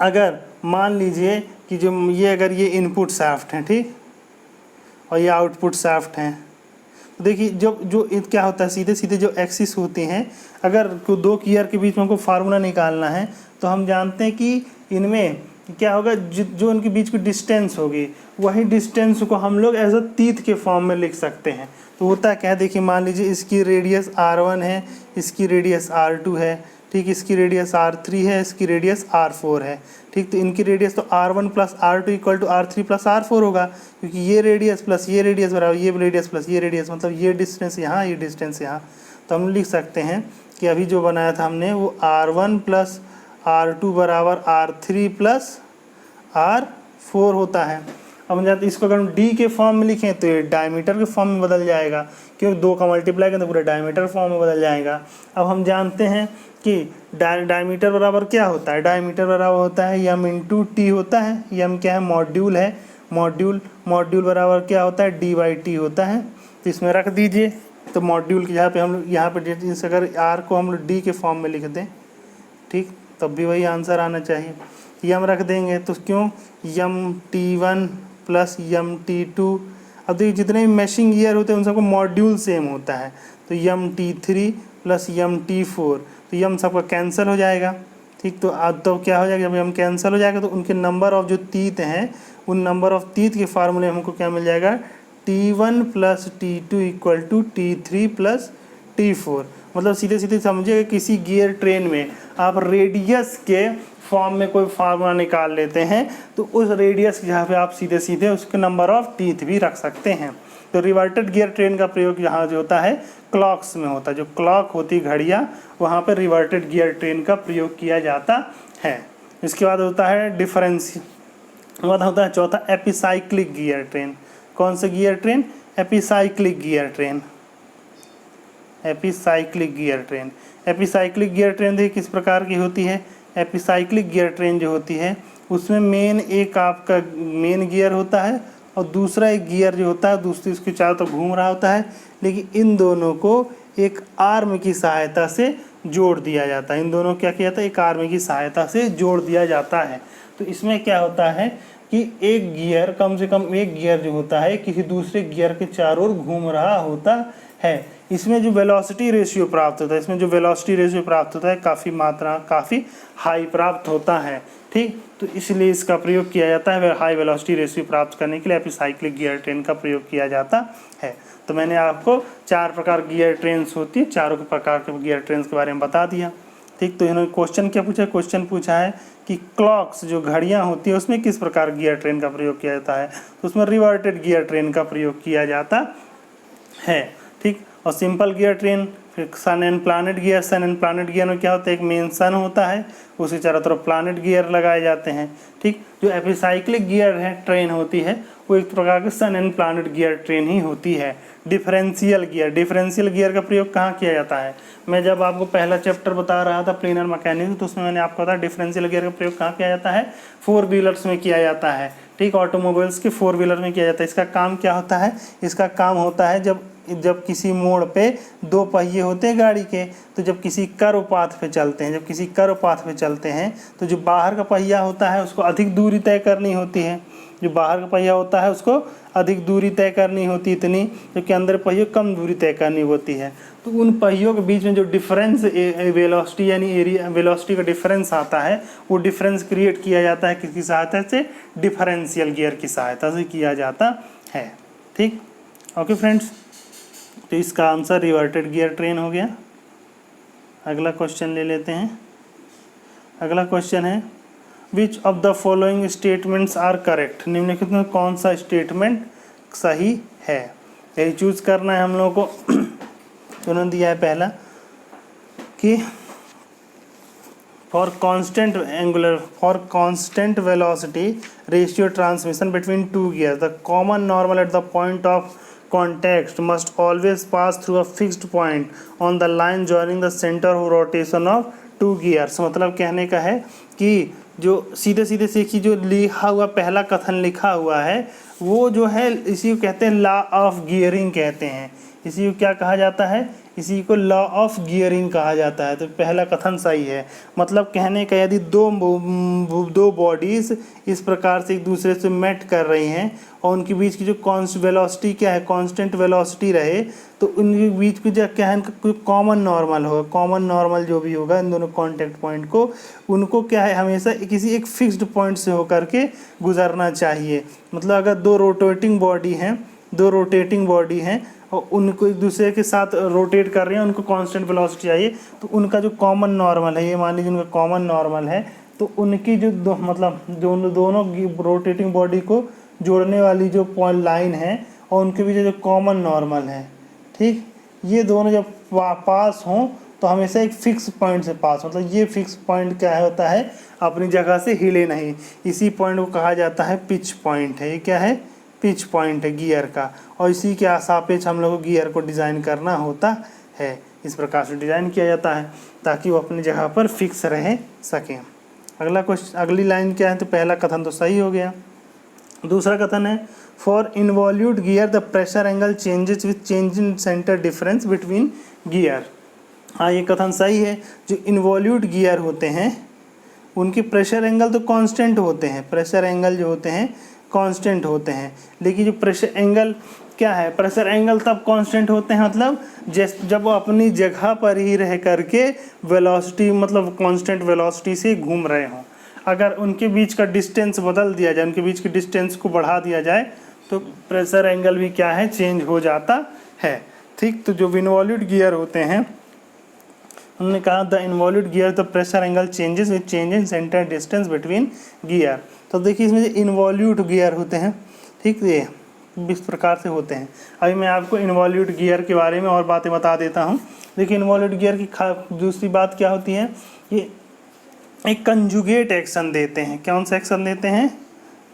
अगर मान लीजिए कि जो ये अगर ये इनपुट शाफ्ट हैं, ठीक, और ये आउटपुट शाफ्ट हैं, तो देखिए जो क्या होता है, सीधे सीधे जो एक्सिस होती हैं, अगर दो गियर के बीच में हमको फार्मूला निकालना है तो हम जानते हैं कि इनमें क्या होगा, जो उनके बीच की डिस्टेंस होगी वही डिस्टेंस को हम लोग एज अ टीथ के फॉर्म में लिख सकते हैं। तो होता क्या है, देखिए मान लीजिए इसकी रेडियस R1 है, इसकी रेडियस R2 है, ठीक, इसकी रेडियस R3 है, इसकी रेडियस R4 है। ठीक। तो इनकी रेडियस तो R1 plus R2 equal to R3 plus R4 होगा, क्योंकि ये रेडियस प्लस ये रेडियस बराबर ये रेडियस प्लस ये रेडियस, मतलब ये डिस्टेंस यहाँ, ये डिस्टेंस यहाँ। तो हम लिख सकते हैं कि अभी जो बनाया था हमने वो R1 प्लस R2 बराबर R3 प्लस R4 होता है। अब हम जानते हैं इसको अगर हम डी के फॉर्म में लिखें तो ये डायमीटर के फॉर्म में बदल जाएगा, क्योंकि 2 का मल्टीप्लाई करें तो पूरा डायमीटर फॉर्म में बदल जाएगा। अब हम जानते हैं कि डायमीटर बराबर क्या होता है, डायमीटर बराबर होता है यम इंटू टी होता है। यम क्या है, मॉड्यूल है, मॉड्यूल बराबर क्या होता है, डी बाई टी होता है। तो इसमें रख दीजिए, तो मॉड्यूल के यहाँ पे जैसे अगर आर को हम लोग डी के फॉर्म में लिख दें, ठीक, तब भी वही आंसर आना चाहिए। यम रख देंगे तो क्यों, यम T1 प्लस यम T2। अब देखिए जितने भी मैशिंग गियर होते हैं उन सबका मॉड्यूल सेम होता है, तो यम T3 प्लस यम T4, तो यम सबका कैंसिल हो जाएगा, ठीक। तो अब तो क्या हो जाएगा, जब यम कैंसिल हो जाएगा तो उनके नंबर ऑफ जो तीत हैं उन नंबर ऑफ तीत के फार्मूले हमको क्या मिल जाएगा, T1 plus T2 equal to T3 plus T4। मतलब सीधे सीधे समझिए किसी गियर ट्रेन में आप रेडियस के फॉर्म में कोई फार्मूला निकाल लेते हैं तो उस रेडियस की जहाँ पे आप सीधे सीधे उसके नंबर ऑफ टीथ भी रख सकते हैं। तो रिवर्टेड गियर ट्रेन का प्रयोग यहाँ जो होता है क्लॉक्स में होता है, जो क्लॉक होती घड़ियाँ वहाँ पर रिवर्टेड गियर ट्रेन का प्रयोग किया जाता है। इसके बाद होता है डिफरेंशियल, बाद होता है चौथा एपिसाइक्लिक गियर ट्रेन। कौन सा gear train, epicyclic gear train. Epicyclic gear train, epicyclic gear train देखिए किस प्रकार की होती है। एपिसाइक्लिक गियर ट्रेन जो होती है उसमें मेन एक आपका मेन गियर होता है और दूसरा एक गियर जो होता है दूसरी उसके चारों तरफ घूम रहा होता है, लेकिन इन दोनों को एक आर्म की सहायता से जोड़ दिया जाता है। इन दोनों क्या किया जाता है, एक आर्म की सहायता से जोड़ दिया जाता है। तो इसमें क्या होता है कि एक गियर, कम से कम एक गियर जो होता है किसी दूसरे गियर के चारों ओर घूम रहा होता है। इसमें जो वेलोसिटी रेशियो प्राप्त होता है, इसमें जो वेलोसिटी रेशियो प्राप्त होता है काफ़ी हाई प्राप्त होता है, ठीक। तो इसलिए इसका प्रयोग किया जाता है, हाई वेलोसिटी रेशियो प्राप्त करने के लिए एपिसाइक्लिक गियर ट्रेन का प्रयोग किया जाता है। तो मैंने आपको 4 प्रकार गियर ट्रेन्स होती है, चारों के प्रकार के गियर ट्रेन्स के बारे में बता दिया, ठीक। तो इन्होंने क्वेश्चन क्या पूछा, क्वेश्चन पूछा है कि क्लॉक्स जो घड़ियाँ होती है उसमें किस प्रकार गियर ट्रेन का प्रयोग किया जाता है, तो उसमें रिवर्टेड गियर ट्रेन का प्रयोग किया जाता है, ठीक। और सिंपल गियर ट्रेन, फिर sun and planet gear. Sun and planet gear में क्या होता है, एक मेन सन होता है उसके चारों तरफ प्लानेट गियर लगाए जाते हैं, ठीक। जो एपिसाइक्लिक गियर है ट्रेन होती है वो एक प्रकार के सन एंड प्लानेट गियर ट्रेन ही होती है। डिफरेंशियल गियर का प्रयोग कहाँ किया जाता है, मैं जब आपको पहला चैप्टर बता रहा था प्लेनर मैकेनिज्म तो उसमें मैंने आपको बताया डिफरेंशियल गियर का प्रयोग कहाँ किया जाता है, 4 व्हीलर्स में किया जाता है, ठीक। ऑटोमोबाइल्स के 4 व्हीलर में किया जाता है। इसका काम क्या होता है, इसका काम होता है जब किसी मोड़ पे 2 पहिए होते हैं गाड़ी के, तो जब किसी कर्व पाथ पे चलते हैं तो जो बाहर का पहिया होता है उसको अधिक दूरी तय करनी होती है, जो बाहर का पहिया होता है उसको अधिक दूरी तय करनी होती है इतनी, जबकि अंदर पहिए कम दूरी तय करनी होती है। तो उन पहियों के बीच में जो डिफरेंस वेलोसिटी यानी एरिया वेलोसिटी का डिफरेंस आता है वो डिफरेंस क्रिएट किया जाता है किसकी सहायता से, डिफरेंशियल गियर की सहायता से किया जाता है, ठीक। ओके फ्रेंड्स, तो इसका आंसर रिवर्टेड गियर ट्रेन हो गया। अगला क्वेश्चन ले लेते हैं। अगला क्वेश्चन है which of the following statements are correct, निम्नलिखित में कौन सा स्टेटमेंट सही है, यही चूज करना है हम लोगों को। उन्होंने दिया है पहला कि for constant velocity ratio transmission between 2 gears the common normal at the point of context must always pass through a fixed point on the line joining the center of rotation of 2 gears। मतलब कहने का है कि जो सीधे सीधे सीखी जो लिखा हुआ पहला कथन लिखा हुआ है वो जो है इसी को कहते हैं लॉ ऑफ गियरिंग कहते हैं। इसी को क्या कहा जाता है, इसी को लॉ ऑफ गियरिंग कहा जाता है। तो पहला कथन सही है, मतलब कहने का यदि दो बॉडीज़ इस प्रकार से एक दूसरे से मेट कर रही हैं और उनके बीच की जो वेलोसिटी क्या है, कांस्टेंट वेलोसिटी रहे, तो उनके बीच की जो क्या है कोई कॉमन नॉर्मल होगा। कॉमन नॉर्मल जो भी होगा इन दोनों कॉन्टैक्ट पॉइंट को, उनको क्या है हमेशा किसी एक फिक्स्ड पॉइंट से होकर के गुजरना चाहिए। मतलब अगर दो रोटेटिंग बॉडी हैं और उनको एक दूसरे के साथ रोटेट कर रहे हैं, उनको कांस्टेंट वेलोसिटी चाहिए, तो उनका जो कॉमन नॉर्मल है, ये मान लीजिए उनका कॉमन नॉर्मल है, तो उनकी जो दोनों रोटेटिंग बॉडी को जोड़ने वाली जो पॉइंट लाइन है और उनके बीच जो कॉमन नॉर्मल है, ठीक, ये दोनों जब पास हों तो हमेशा एक फिक्स पॉइंट से पास, मतलब ये फिक्स पॉइंट क्या होता है, अपनी जगह से हिले नहीं, इसी पॉइंट को कहा जाता है पिच पॉइंट है। ये क्या है, पिच पॉइंट है गियर का, और इसी के सापेक्ष हम लोग को गियर को डिज़ाइन करना होता है। इस प्रकार से डिज़ाइन किया जाता है ताकि वो अपनी जगह पर फिक्स रह सकें। अगला क्वेश्चन, अगली लाइन क्या है, तो पहला कथन तो सही हो गया। दूसरा कथन है for involute gear the pressure angle changes with change in centre difference between gear. हाँ, ये कथन सही है। जो इन्वॉल्यूट गियर होते हैं उनके प्रेशर एंगल तो कांस्टेंट होते हैं, प्रेशर एंगल जो होते हैं कांस्टेंट होते हैं, लेकिन जो प्रेशर एंगल क्या है, प्रेशर एंगल तब कांस्टेंट होते हैं मतलब जब वो अपनी जगह पर ही रह करके वेलोसिटी, मतलब कांस्टेंट वेलोसिटी से घूम रहे हों। अगर उनके बीच का डिस्टेंस बदल दिया जाए, उनके बीच के डिस्टेंस को बढ़ा दिया जाए तो प्रेशर एंगल भी क्या है, चेंज हो जाता है। ठीक, तो जो इन्वॉल्यूट गियर होते हैं, हमने कहा the involute gear the pressure angle changes with change in centre distance between gear. तो देखिए इसमें जो इन्वॉल्यूट गियर होते हैं, ठीक, ये इस प्रकार से होते हैं। अभी मैं आपको इन्वॉल्यूट गियर के बारे में और बातें बता देता हूँ। देखिए इन्वॉल्यूट गियर की दूसरी बात क्या होती है, ये एक कंजुगेट एक्शन देते हैं। कौन सा एक्शन देते हैं,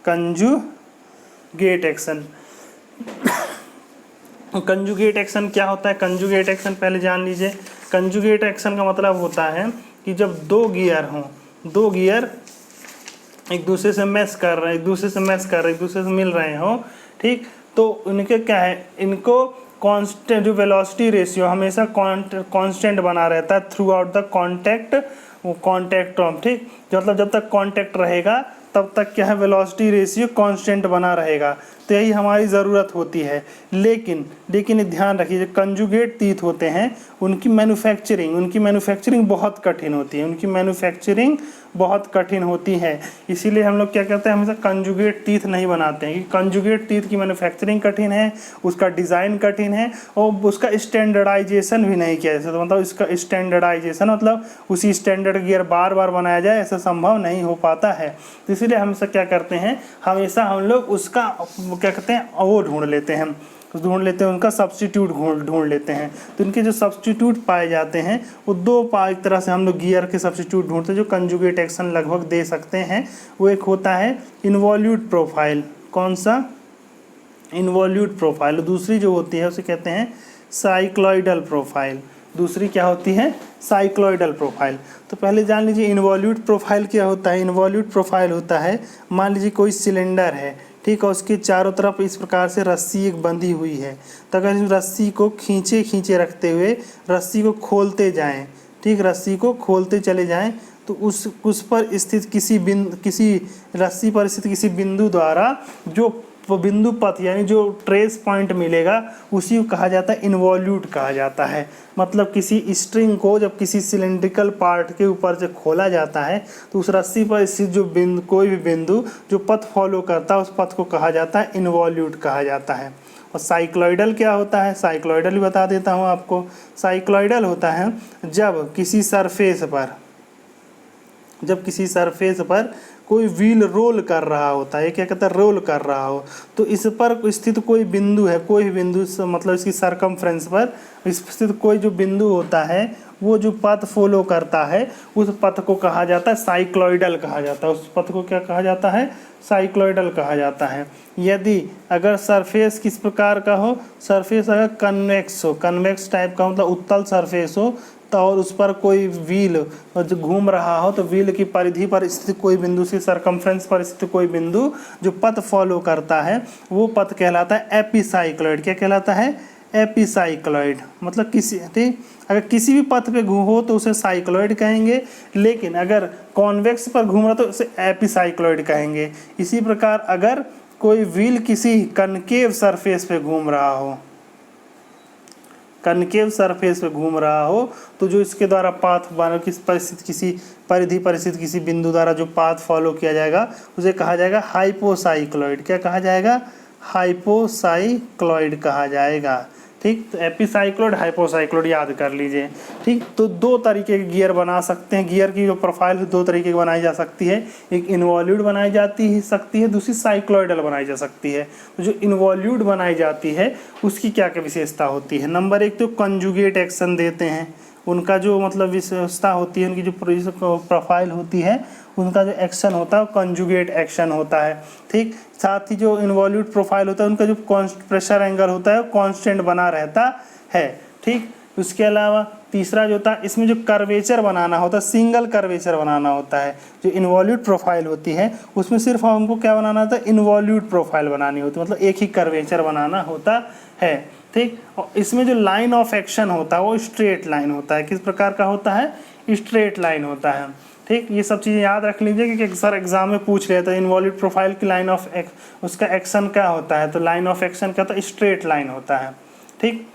कंजुगेट एक्शन। कंजुगेट एक्शन क्या होता है, कंजुगेट एक्शन पहले जान लीजिए। कंजुगेट एक्शन का मतलब होता है कि जब दो गियर हों, दो गियर एक दूसरे से मैच कर रहे हैं, एक दूसरे से मिल रहे हों, ठीक, तो उनके क्या है, इनको कांस्टेंट जो वेलोसिटी रेशियो हमेशा कांस्टेंट बना रहता है थ्रू आउट द कॉन्टैक्ट, वो कॉन्टैक्ट टर्म, ठीक, मतलब जब तक कॉन्टैक्ट रहेगा तब तक क्या है, वेलोसिटी रेशियो कांस्टेंट बना रहेगा। तो यही हमारी ज़रूरत होती है। लेकिन ध्यान रखिए, जो कंजुगेट तीत होते हैं उनकी मैन्युफैक्चरिंग बहुत कठिन होती है, इसीलिए हम लोग क्या करते हैं, हमेशा कंजुगेट तीत नहीं बनाते हैं, क्योंकि कंजुगेट तीत की मैन्युफैक्चरिंग कठिन है, उसका डिज़ाइन कठिन है और उसका स्टैंडर्डाइजेशन भी नहीं किया जा सकता। मतलब इसका स्टैंडर्डाइजेशन मतलब उसी स्टैंडर्ड गियर बार बार बनाया जाए, ऐसा संभव नहीं हो पाता है। तो इसीलिए हमेशा क्या करते हैं, हमेशा हम लोग उसका क्या कहते हैं, वो ढूंढ लेते हैं, उनका सब्स्टिट्यूट ढूंढ लेते हैं। तो इनके जो सब्स्टिट्यूट पाए जाते हैं वो एक तरह से हम लोग गियर के सब्स्टिट्यूट ढूंढते हैं जो कंजुगेट एक्शन लगभग दे सकते हैं। वो एक होता है इन्वॉल्यूट प्रोफाइल। कौन सा, इन्वॉल्यूट प्रोफाइल। दूसरी जो होती है उसे कहते हैं साइक्लॉइडल प्रोफाइल। दूसरी क्या होती है, साइक्लॉइडल प्रोफाइल। तो पहले जान लीजिए इन्वॉल्यूट प्रोफाइल क्या होता है। इन्वॉल्यूट प्रोफाइल होता है, मान लीजिए कोई सिलेंडर है, ठीक है, उसके चारों तरफ इस प्रकार से रस्सी एक बंधी हुई है। तो अगर इस रस्सी को खींचे रखते हुए रस्सी को खोलते जाएं, ठीक, रस्सी को खोलते चले जाएं, तो उस पर स्थित किसी रस्सी पर स्थित किसी बिंदु द्वारा जो बिंदु पथ यानी जो ट्रेस पॉइंट मिलेगा उसी को कहा जाता है इन्वॉल्यूट कहा जाता है। मतलब किसी स्ट्रिंग को जब किसी सिलेंड्रिकल पार्ट के ऊपर से खोला जाता है तो उस रस्सी पर स्थित जो कोई भी बिंदु जो पथ फॉलो करता है उस पथ को कहा जाता है इन्वॉल्यूट कहा जाता है। और साइक्लॉइडल क्या होता है, साइक्लॉइडल भी बता देता हूँ आपको। साइक्लॉइडल होता है जब किसी सरफेस पर कोई व्हील रोल कर रहा होता है, क्या कहता है, रोल कर रहा हो, तो इस पर स्थित कोई बिंदु है, कोई भी बिंदु मतलब इसकी सरकमफ्रेंस पर स्थित कोई जो बिंदु होता है वो जो पथ फॉलो करता है उस पथ को कहा जाता है साइक्लॉइडल कहा जाता है। उस पथ को क्या कहा जाता है, साइक्लॉइडल कहा जाता है। यदि अगर सरफेस किस प्रकार का हो, सरफेस अगर कन्वेक्स हो, कन्वेक्स टाइप का मतलब उत्तल सरफेस हो, तो और उस पर कोई व्हील जो घूम रहा हो तो व्हील की परिधि पर स्थित कोई बिंदु से सरकमफ्रेंस पर स्थित कोई बिंदु जो पथ फॉलो करता है वो पथ कहलाता है एपिसाइक्लॉइड। क्या कहलाता है, एपिसाइक्लॉइड। मतलब ठीक, अगर किसी भी पथ पे हो तो उसे साइक्लॉइड कहेंगे, लेकिन अगर कॉन्वेक्स पर घूम रहा तो उसे एपिसाइक्लॉइड कहेंगे। इसी प्रकार अगर कोई व्हील किसी कनकेव सरफेस पे घूम रहा हो, कनकेव सरफेस पे घूम रहा हो तो जो इसके द्वारा पाथ किसी परिधि पर स्थित किसी बिंदु द्वारा जो पाथ फॉलो किया जाएगा उसे कहा जाएगा हाइपोसाइक्लॉइड। क्या कहा जाएगा, हाइपोसाइक्लॉइड कहा जाएगा। ठीक, तो एपिसाइक्लॉइड हाइपोसाइक्लॉइड याद कर लीजिए। ठीक, तो दो तरीके के गियर बना सकते हैं। गियर की जो प्रोफाइल दो तरीके की बनाई जा सकती है, एक इन्वॉल्यूट बनाई जाती सकती है, दूसरी साइक्लॉइडल बनाई जा सकती है। तो जो इन्वॉल्यूट बनाई जाती है उसकी क्या क्या विशेषता होती है। नंबर एक तो कंजुगेट एक्शन देते हैं, उनका जो मतलब विशेषता होती है, उनकी जो प्रोफाइल होती है, उनका जो एक्शन होता है वो कंजुगेट एक्शन होता है। ठीक, साथ ही जो इन्वॉल्यूट प्रोफाइल होता है उनका जो प्रेशर एंगल होता है वो कांस्टेंट बना रहता है। ठीक, उसके अलावा तीसरा जो था, इसमें जो कर्वेचर बनाना होता है, सिंगल कर्वेचर बनाना होता है। जो इन्वॉल्यूट प्रोफाइल होती है उसमें सिर्फ हमको क्या बनाना होता है, इन्वॉल्यूट प्रोफाइल बनानी होती है, मतलब एक ही कर्वेचर बनाना होता है। ठीक, और इसमें जो लाइन ऑफ एक्शन होता है वो स्ट्रेट लाइन होता है। किस प्रकार का होता है, स्ट्रेट लाइन होता है। ठीक, ये सब चीज़ें याद रख लीजिए क्योंकि सर एग्जाम में पूछ लेता है इन्वॉल्यूट प्रोफाइल की लाइन ऑफ उसका एक्शन क्या होता है, तो लाइन ऑफ एक्शन क्या होता है, स्ट्रेट लाइन होता है। ठीक,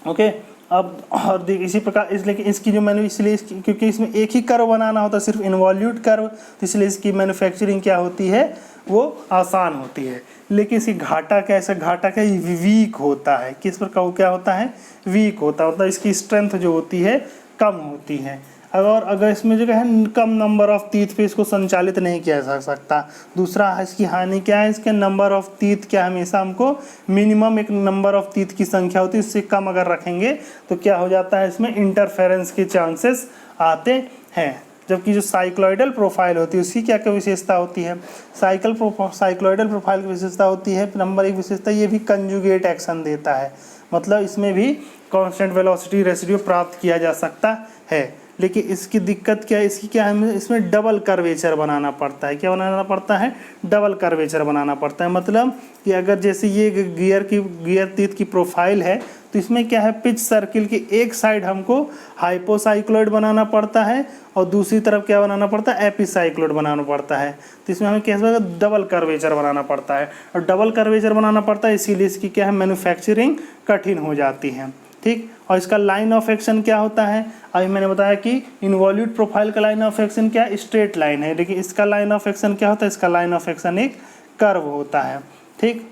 ओके। अब और देख इसी प्रकार, इसलिए इसकी जो मैंने इसलिए क्योंकि इसमें एक ही कर्व बनाना होता है, सिर्फ इन्वॉल्यूट कर्व, तो इसलिए इसकी मैन्युफैक्चरिंग क्या होती है, वो आसान होती है। लेकिन इसकी घाटा कैसा, घाटा क्या वीक होता है। किस प्रकार क्या होता है, वीक होता है, मतलब इसकी स्ट्रेंथ जो होती है कम होती है। अगर इसमें जो है कम नंबर ऑफ टीथ पे इसको संचालित नहीं किया जा सकता। दूसरा इसकी हानि क्या है, इसके नंबर ऑफ टीथ क्या, हमेशा हमको मिनिमम एक नंबर ऑफ टीथ की संख्या होती है, इससे कम अगर रखेंगे तो क्या हो जाता है, इसमें इंटरफेरेंस के चांसेस आते हैं। जबकि जो साइक्लॉइडल प्रोफाइल होती है उसकी क्या क्या विशेषता होती है, साइक्लॉइडल प्रोफाइल की विशेषता होती है, नंबर एक विशेषता, ये भी कंजुगेट एक्शन देता है, मतलब इसमें भी कांस्टेंट वेलोसिटी रेशियो प्राप्त किया जा सकता है। लेकिन इसकी दिक्कत क्या है, इसकी क्या है, इसमें डबल कर्वेचर बनाना पड़ता है। क्या बनाना पड़ता है, डबल कर्वेचर बनाना पड़ता है। मतलब कि अगर जैसे ये गियर टीथ की प्रोफाइल है तो इसमें क्या है, पिच सर्किल की एक साइड हमको हाइपोसाइक्लॉइड बनाना पड़ता है और दूसरी तरफ क्या बनाना पड़ता है, एपिसाइक्लॉइड बनाना पड़ता है। तो इसमें हमें कैसे डबल कर्वेचर बनाना पड़ता है, और डबल कर्वेचर बनाना पड़ता है, इसीलिए इसकी क्या है, मैन्युफैक्चरिंग कठिन हो जाती है। ठीक, और इसका लाइन ऑफ एक्शन क्या होता है, अभी मैंने बताया कि इन्वॉल्यूट प्रोफाइल का लाइन ऑफ एक्शन क्या है, स्ट्रेट लाइन है, लेकिन इसका लाइन ऑफ एक्शन क्या होता है, इसका लाइन ऑफ एक्शन एक कर्व होता है। ठीक,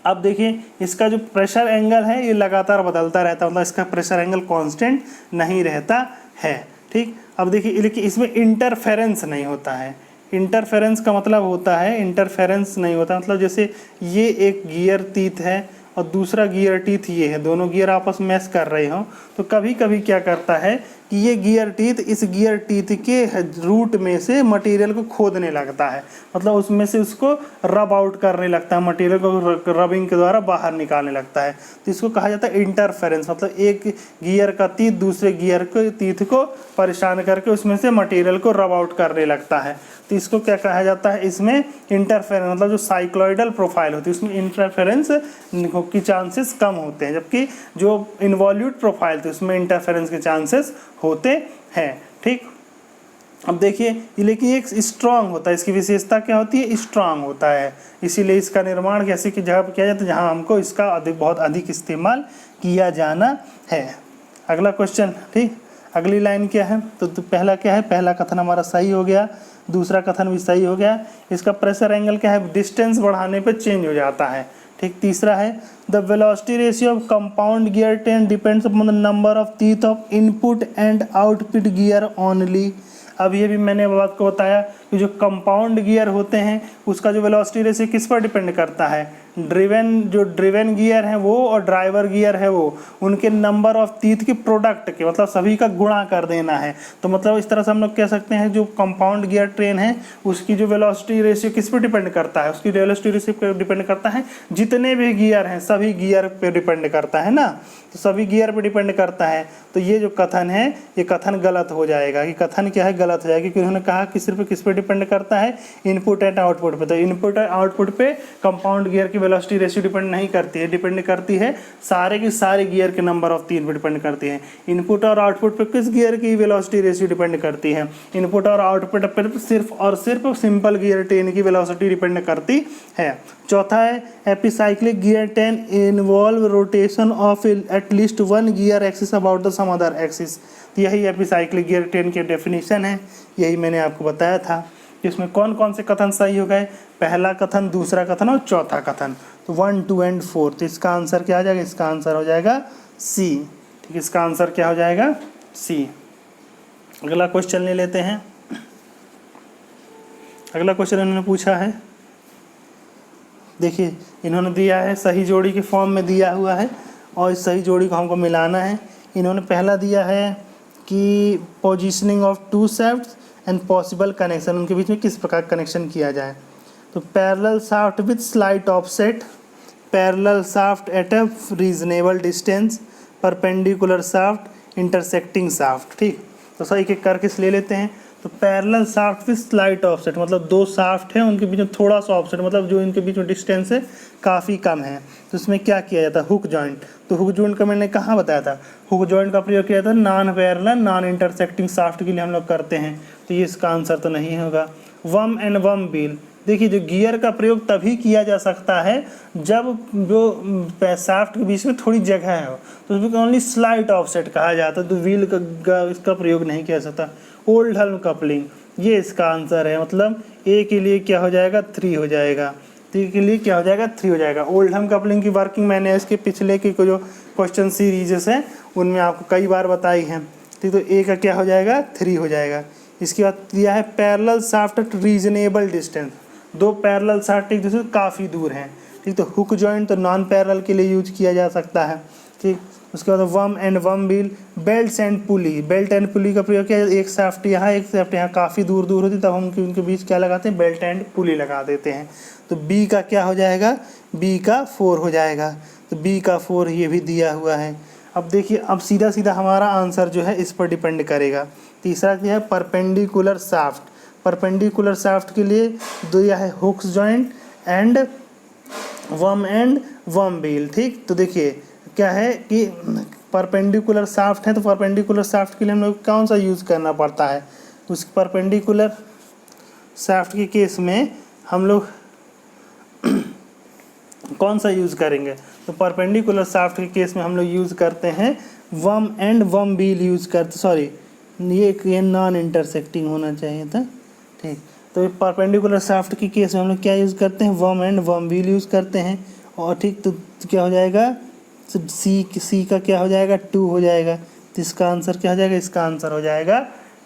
अब देखिए इसका जो प्रेशर एंगल है ये लगातार बदलता रहता है, मतलब इसका प्रेशर एंगल कांस्टेंट नहीं रहता है। ठीक, अब देखिए लेकिन इसमें इंटरफेरेंस नहीं होता है। इंटरफेरेंस का मतलब होता है, इंटरफेरेंस नहीं होता मतलब जैसे ये एक गियर टीथ है और दूसरा गियर टीथ ये है, दोनों गियर आपस में मैच कर रहे हो, तो कभी कभी क्या करता है कि ये गियर टीथ इस गियर टीथ के रूट में से मटेरियल को खोदने लगता है, मतलब उसमें से उसको रब आउट करने लगता है, मटेरियल को रबिंग के द्वारा बाहर निकालने लगता है। तो इसको कहा जाता है इंटरफेरेंस, मतलब एक गियर का टीथ दूसरे गियर के टीथ को परेशान करके उसमें से मटेरियल को रब आउट करने लगता है। तो इसको क्या कहा जाता है, इसमें इंटरफेरेंस, मतलब जो साइक्लॉइडल प्रोफाइल होती है उसमें इंटरफेरेंस की चांसेस कम होते हैं, जबकि जो इन्वॉल्यूट प्रोफाइल थी उसमें इंटरफेरेंस के चांसेस होते हैं। ठीक, अब देखिए लेकिन एक स्ट्रांग होता है, इसकी विशेषता क्या होती है, स्ट्रांग होता है, इसीलिए इसका निर्माण कैसे की जगह पर किया जाता है जहाँ हमको इसका बहुत अधिक इस्तेमाल किया जाना है। अगला क्वेश्चन, ठीक, अगली लाइन क्या है, तो पहला क्या है, पहला कथन हमारा सही हो गया, दूसरा कथन भी सही हो गया। इसका प्रेशर एंगल क्या है, डिस्टेंस बढ़ाने पे चेंज हो जाता है। ठीक, तीसरा है the velocity ratio of compound gear train depends upon the number of teeth of input and output gear only. अब ये भी मैंने बात को बताया कि जो कंपाउंड गियर होते हैं उसका जो वेलोसिटी रेशियो किस पर डिपेंड करता है, ड्रिवन गियर है वो और ड्राइवर गियर है वो, उनके नंबर ऑफ टीथ के प्रोडक्ट के, मतलब सभी का गुणा कर देना है। तो मतलब इस तरह से हम लोग कह सकते हैं जो कंपाउंड गियर ट्रेन है उसकी जो वेलोसिटी रेशियो किस पर डिपेंड करता है, उसकी वेलोसिटी रेशियो पर डिपेंड करता है जितने भी गियर हैं सभी गियर पे डिपेंड करता है ना, तो सभी गियर पे डिपेंड करता है। तो ये जो कथन है ये कथन गलत हो जाएगा, कि कथन क्या है, गलत हो जाएगा, क्योंकि उन्होंने कहा कि सिर्फ किस पे डिपेंड करता है, इनपुट एंड आउटपुट पे। तो इनपुट और आउटपुट पे कंपाउंड गियर की वेलोसिटी रेशियो डिपेंड नहीं करती है, डिपेंड करती है सारे के सारे गियर के नंबर ऑफ टीथ पे डिपेंड करती है। इनपुट और आउटपुट पे किस गियर की वेलोसिटी रेशियो डिपेंड करती है, इनपुट और आउटपुट पर सिर्फ और सिर्फ सिंपल गियर ट्रेन की वेलोसिटी डिपेंड करती है। चौथा है epicyclic gear train involve rotation of at least one gear axis about the some other axis. तो यही एपिसाइक्लिक गियर ट्रेन की डेफिनेशन है, यही मैंने आपको बताया था। इसमें कौन कौन से कथन सही हो गए, पहला कथन, दूसरा कथन और चौथा कथन, तो 1, 2 एंड 4। तो इसका आंसर क्या हो जाएगा, इसका आंसर हो जाएगा सी। ठीक, इसका आंसर क्या हो जाएगा, सी। अगला क्वेश्चन ले लेते हैं। अगला क्वेश्चन इन्होंने पूछा है, देखिए इन्होंने दिया है सही जोड़ी के फॉर्म में दिया हुआ है और इस सही जोड़ी को हमको मिलाना है। इन्होंने पहला दिया है कि positioning of two shafts and possible connection, उनके बीच में किस प्रकार कनेक्शन किया जाए। तो parallel shaft with slight offset, parallel shaft at a reasonable distance, perpendicular shaft, intersecting shaft. ठीक, तो सही एक एक करके ले लेते हैं। तो parallel shaft with slight offset मतलब दो शाफ्ट हैं, उनके बीच में थोड़ा सा ऑफसेट, मतलब जो इनके बीच में डिस्टेंस है काफ़ी कम है। तो इसमें क्या किया जाता है, हुक जॉइंट। तो हुक जॉइंट का मैंने कहाँ बताया था, हुक जॉइंट का प्रयोग किया जाता है non parallel non intersecting shaft के लिए हम लोग करते हैं। तो ये इसका आंसर तो नहीं होगा। वम एंड वम व्हील, देखिए जो गियर का प्रयोग तभी किया जा सकता है जब जो शाफ्ट के बीच में थोड़ी जगह हो, तो उसमें ओनली स्लाइट ऑफसेट कहा जाता है। तो व्हील का इसका प्रयोग नहीं किया जा सकता। ओल्डहम कपलिंग, ये इसका आंसर है, मतलब ए के लिए क्या हो जाएगा 3 हो जाएगा, टी के लिए क्या हो जाएगा 3 हो जाएगा। ओल्डहम कपलिंग की वर्किंग मैंने इसके पिछले की जो क्वेश्चन सीरीजेस हैं उनमें आपको कई बार बताई है। ठीक, तो ए का क्या हो जाएगा 3 हो जाएगा। इसके बाद दिया है parallel shaft eight reasonable distance, दो पैरेलल शाफ्ट एक दूसरे से काफ़ी दूर हैं। ठीक, तो हुक जॉइंट तो नॉन पैरेलल के लिए यूज किया जा सकता है। ठीक, उसके बाद वम एंड वम wheel, belt and pulley, belt and पुली का प्रयोग किया, एक शाफ्ट यहाँ एक शाफ्ट यहाँ काफ़ी दूर दूर होती तब हम उनके बीच क्या लगाते हैं, बेल्ट एंड पुली लगा देते हैं। तो बी का क्या हो जाएगा, बी का 4 हो जाएगा। तो बी का 4 ये भी दिया हुआ है। अब देखिए, अब सीधा सीधा हमारा आंसर जो है इस पर डिपेंड करेगा। तीसरा क्या है, परपेंडिकुलर शाफ्ट। परपेंडिकुलर शाफ्ट के लिए दिया है हुक्स जॉइंट एंड वम व्हील। ठीक, तो देखिए क्या है कि परपेंडिकुलर शाफ्ट है, तो परपेंडिकुलर शाफ्ट के लिए हम लोग कौन सा यूज़ करना पड़ता है, उस परपेंडिकुलर शाफ्ट के केस में हम लोग कौन सा यूज़ करेंगे। तो परपेंडिकुलर शाफ्ट के केस में हम लोग यूज़ करते हैं वम एंड वम व्हील यूज़ करते, सॉरी ये नॉन इंटरसेक्टिंग होना चाहिए था। ठीक, तो परपेंडिकुलर शाफ्ट के केस में हम लोग क्या यूज़ करते हैं, वम एंड वम व्हील यूज़ करते हैं। और ठीक, तो क्या हो जाएगा, सी का क्या हो जाएगा 2 हो जाएगा। तो इसका आंसर क्या हो जाएगा, इसका आंसर हो जाएगा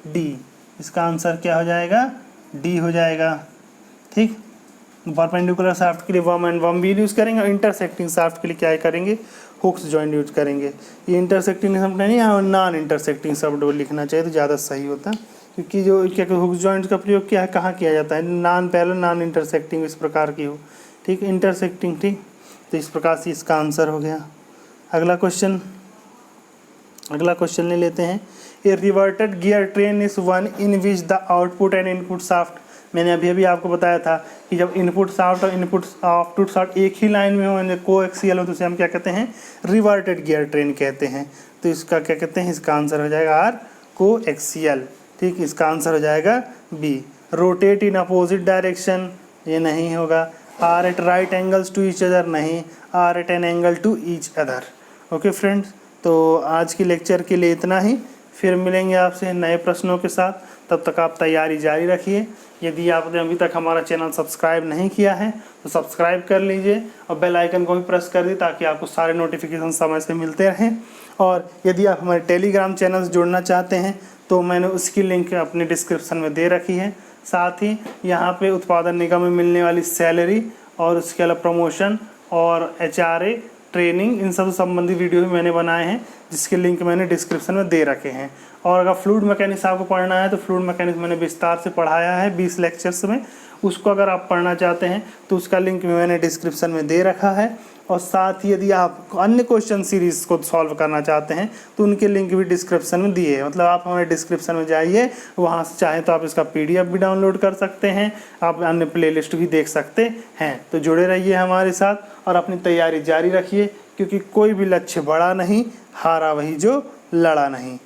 डी। इसका आंसर क्या हो जाएगा, डी हो जाएगा। ठीक, परपेंडिकुलर शाफ्ट के लिए वम एंड वम व्हील यूज़ करेंगे और इंटरसेक्टिंग शाफ्ट के लिए क्या करेंगे, हुक्स जॉइंट यूज करेंगे। ये इंटरसेक्टिंग शब्द नहीं, यहाँ नॉन इंटरसेक्टिंग शब्द लिखना चाहिए तो ज़्यादा सही होता, क्योंकि जो क्या हुक्स जॉइंट का प्रयोग क्या है, कहाँ किया जाता है, नॉन पैरेलल नॉन इंटरसेक्टिंग इस प्रकार की हो। ठीक, इंटरसेक्टिंग। ठीक, तो इस प्रकार से इसका आंसर हो गया। अगला क्वेश्चन ले लेते हैं। A reverted gear train is one in which the output and input shaft, मैंने अभी आपको बताया था कि जब इनपुट शाफ्ट और इनपुट आउटपुट शाफ्ट एक ही लाइन में हो, कोएक्सियल हो, तो उसे हम क्या कहते हैं, रिवर्टेड गियर ट्रेन कहते हैं। तो इसका क्या कहते हैं, इसका आंसर हो जाएगा आर, कोएक्सियल। ठीक, इसका आंसर हो जाएगा B. Rotate in opposite direction, ये नहीं होगा। Are at right angles to each other, नहीं। Are at an angle to each other. Okay friends, तो आज के लेक्चर के लिए इतना ही। फिर मिलेंगे आपसे नए प्रश्नों के साथ, तब तक आप तैयारी जारी रखिए। यदि आपने अभी तक हमारा चैनल सब्सक्राइब नहीं किया है तो सब्सक्राइब कर लीजिए और बेल आइकन को भी प्रेस कर दीजिए ताकि आपको सारे नोटिफिकेशन समय से मिलते रहें। और यदि आप हमारे टेलीग्राम चैनल से जुड़ना चाहते हैं तो मैंने उसकी लिंक अपने डिस्क्रिप्शन में दे रखी है। साथ ही यहाँ पे उत्पादन निगम में मिलने वाली सैलरी और उसके अलावा प्रमोशन और HRA ट्रेनिंग, इन सब संबंधित वीडियो भी मैंने बनाए हैं, जिसके लिंक मैंने डिस्क्रिप्शन में दे रखे हैं। और अगर फ्लूइड मैकेनिक्स आपको पढ़ना है तो फ्लूइड मैकेनिक्स मैंने विस्तार से पढ़ाया है 20 लेक्चर्स में, उसको अगर आप पढ़ना चाहते हैं तो उसका लिंक भी मैंने डिस्क्रिप्शन में दे रखा है। और साथ ही यदि आप अन्य क्वेश्चन सीरीज़ को सॉल्व करना चाहते हैं तो उनके लिंक भी डिस्क्रिप्शन में दिए हैं। मतलब आप हमारे डिस्क्रिप्शन में जाइए, वहाँ से चाहें तो आप इसका PDF भी डाउनलोड कर सकते हैं, आप अन्य प्लेलिस्ट भी देख सकते हैं। तो जुड़े रहिए हमारे साथ और अपनी तैयारी जारी रखिए, क्योंकि कोई भी लक्ष्य बड़ा नहीं, हारा वही जो लड़ा नहीं।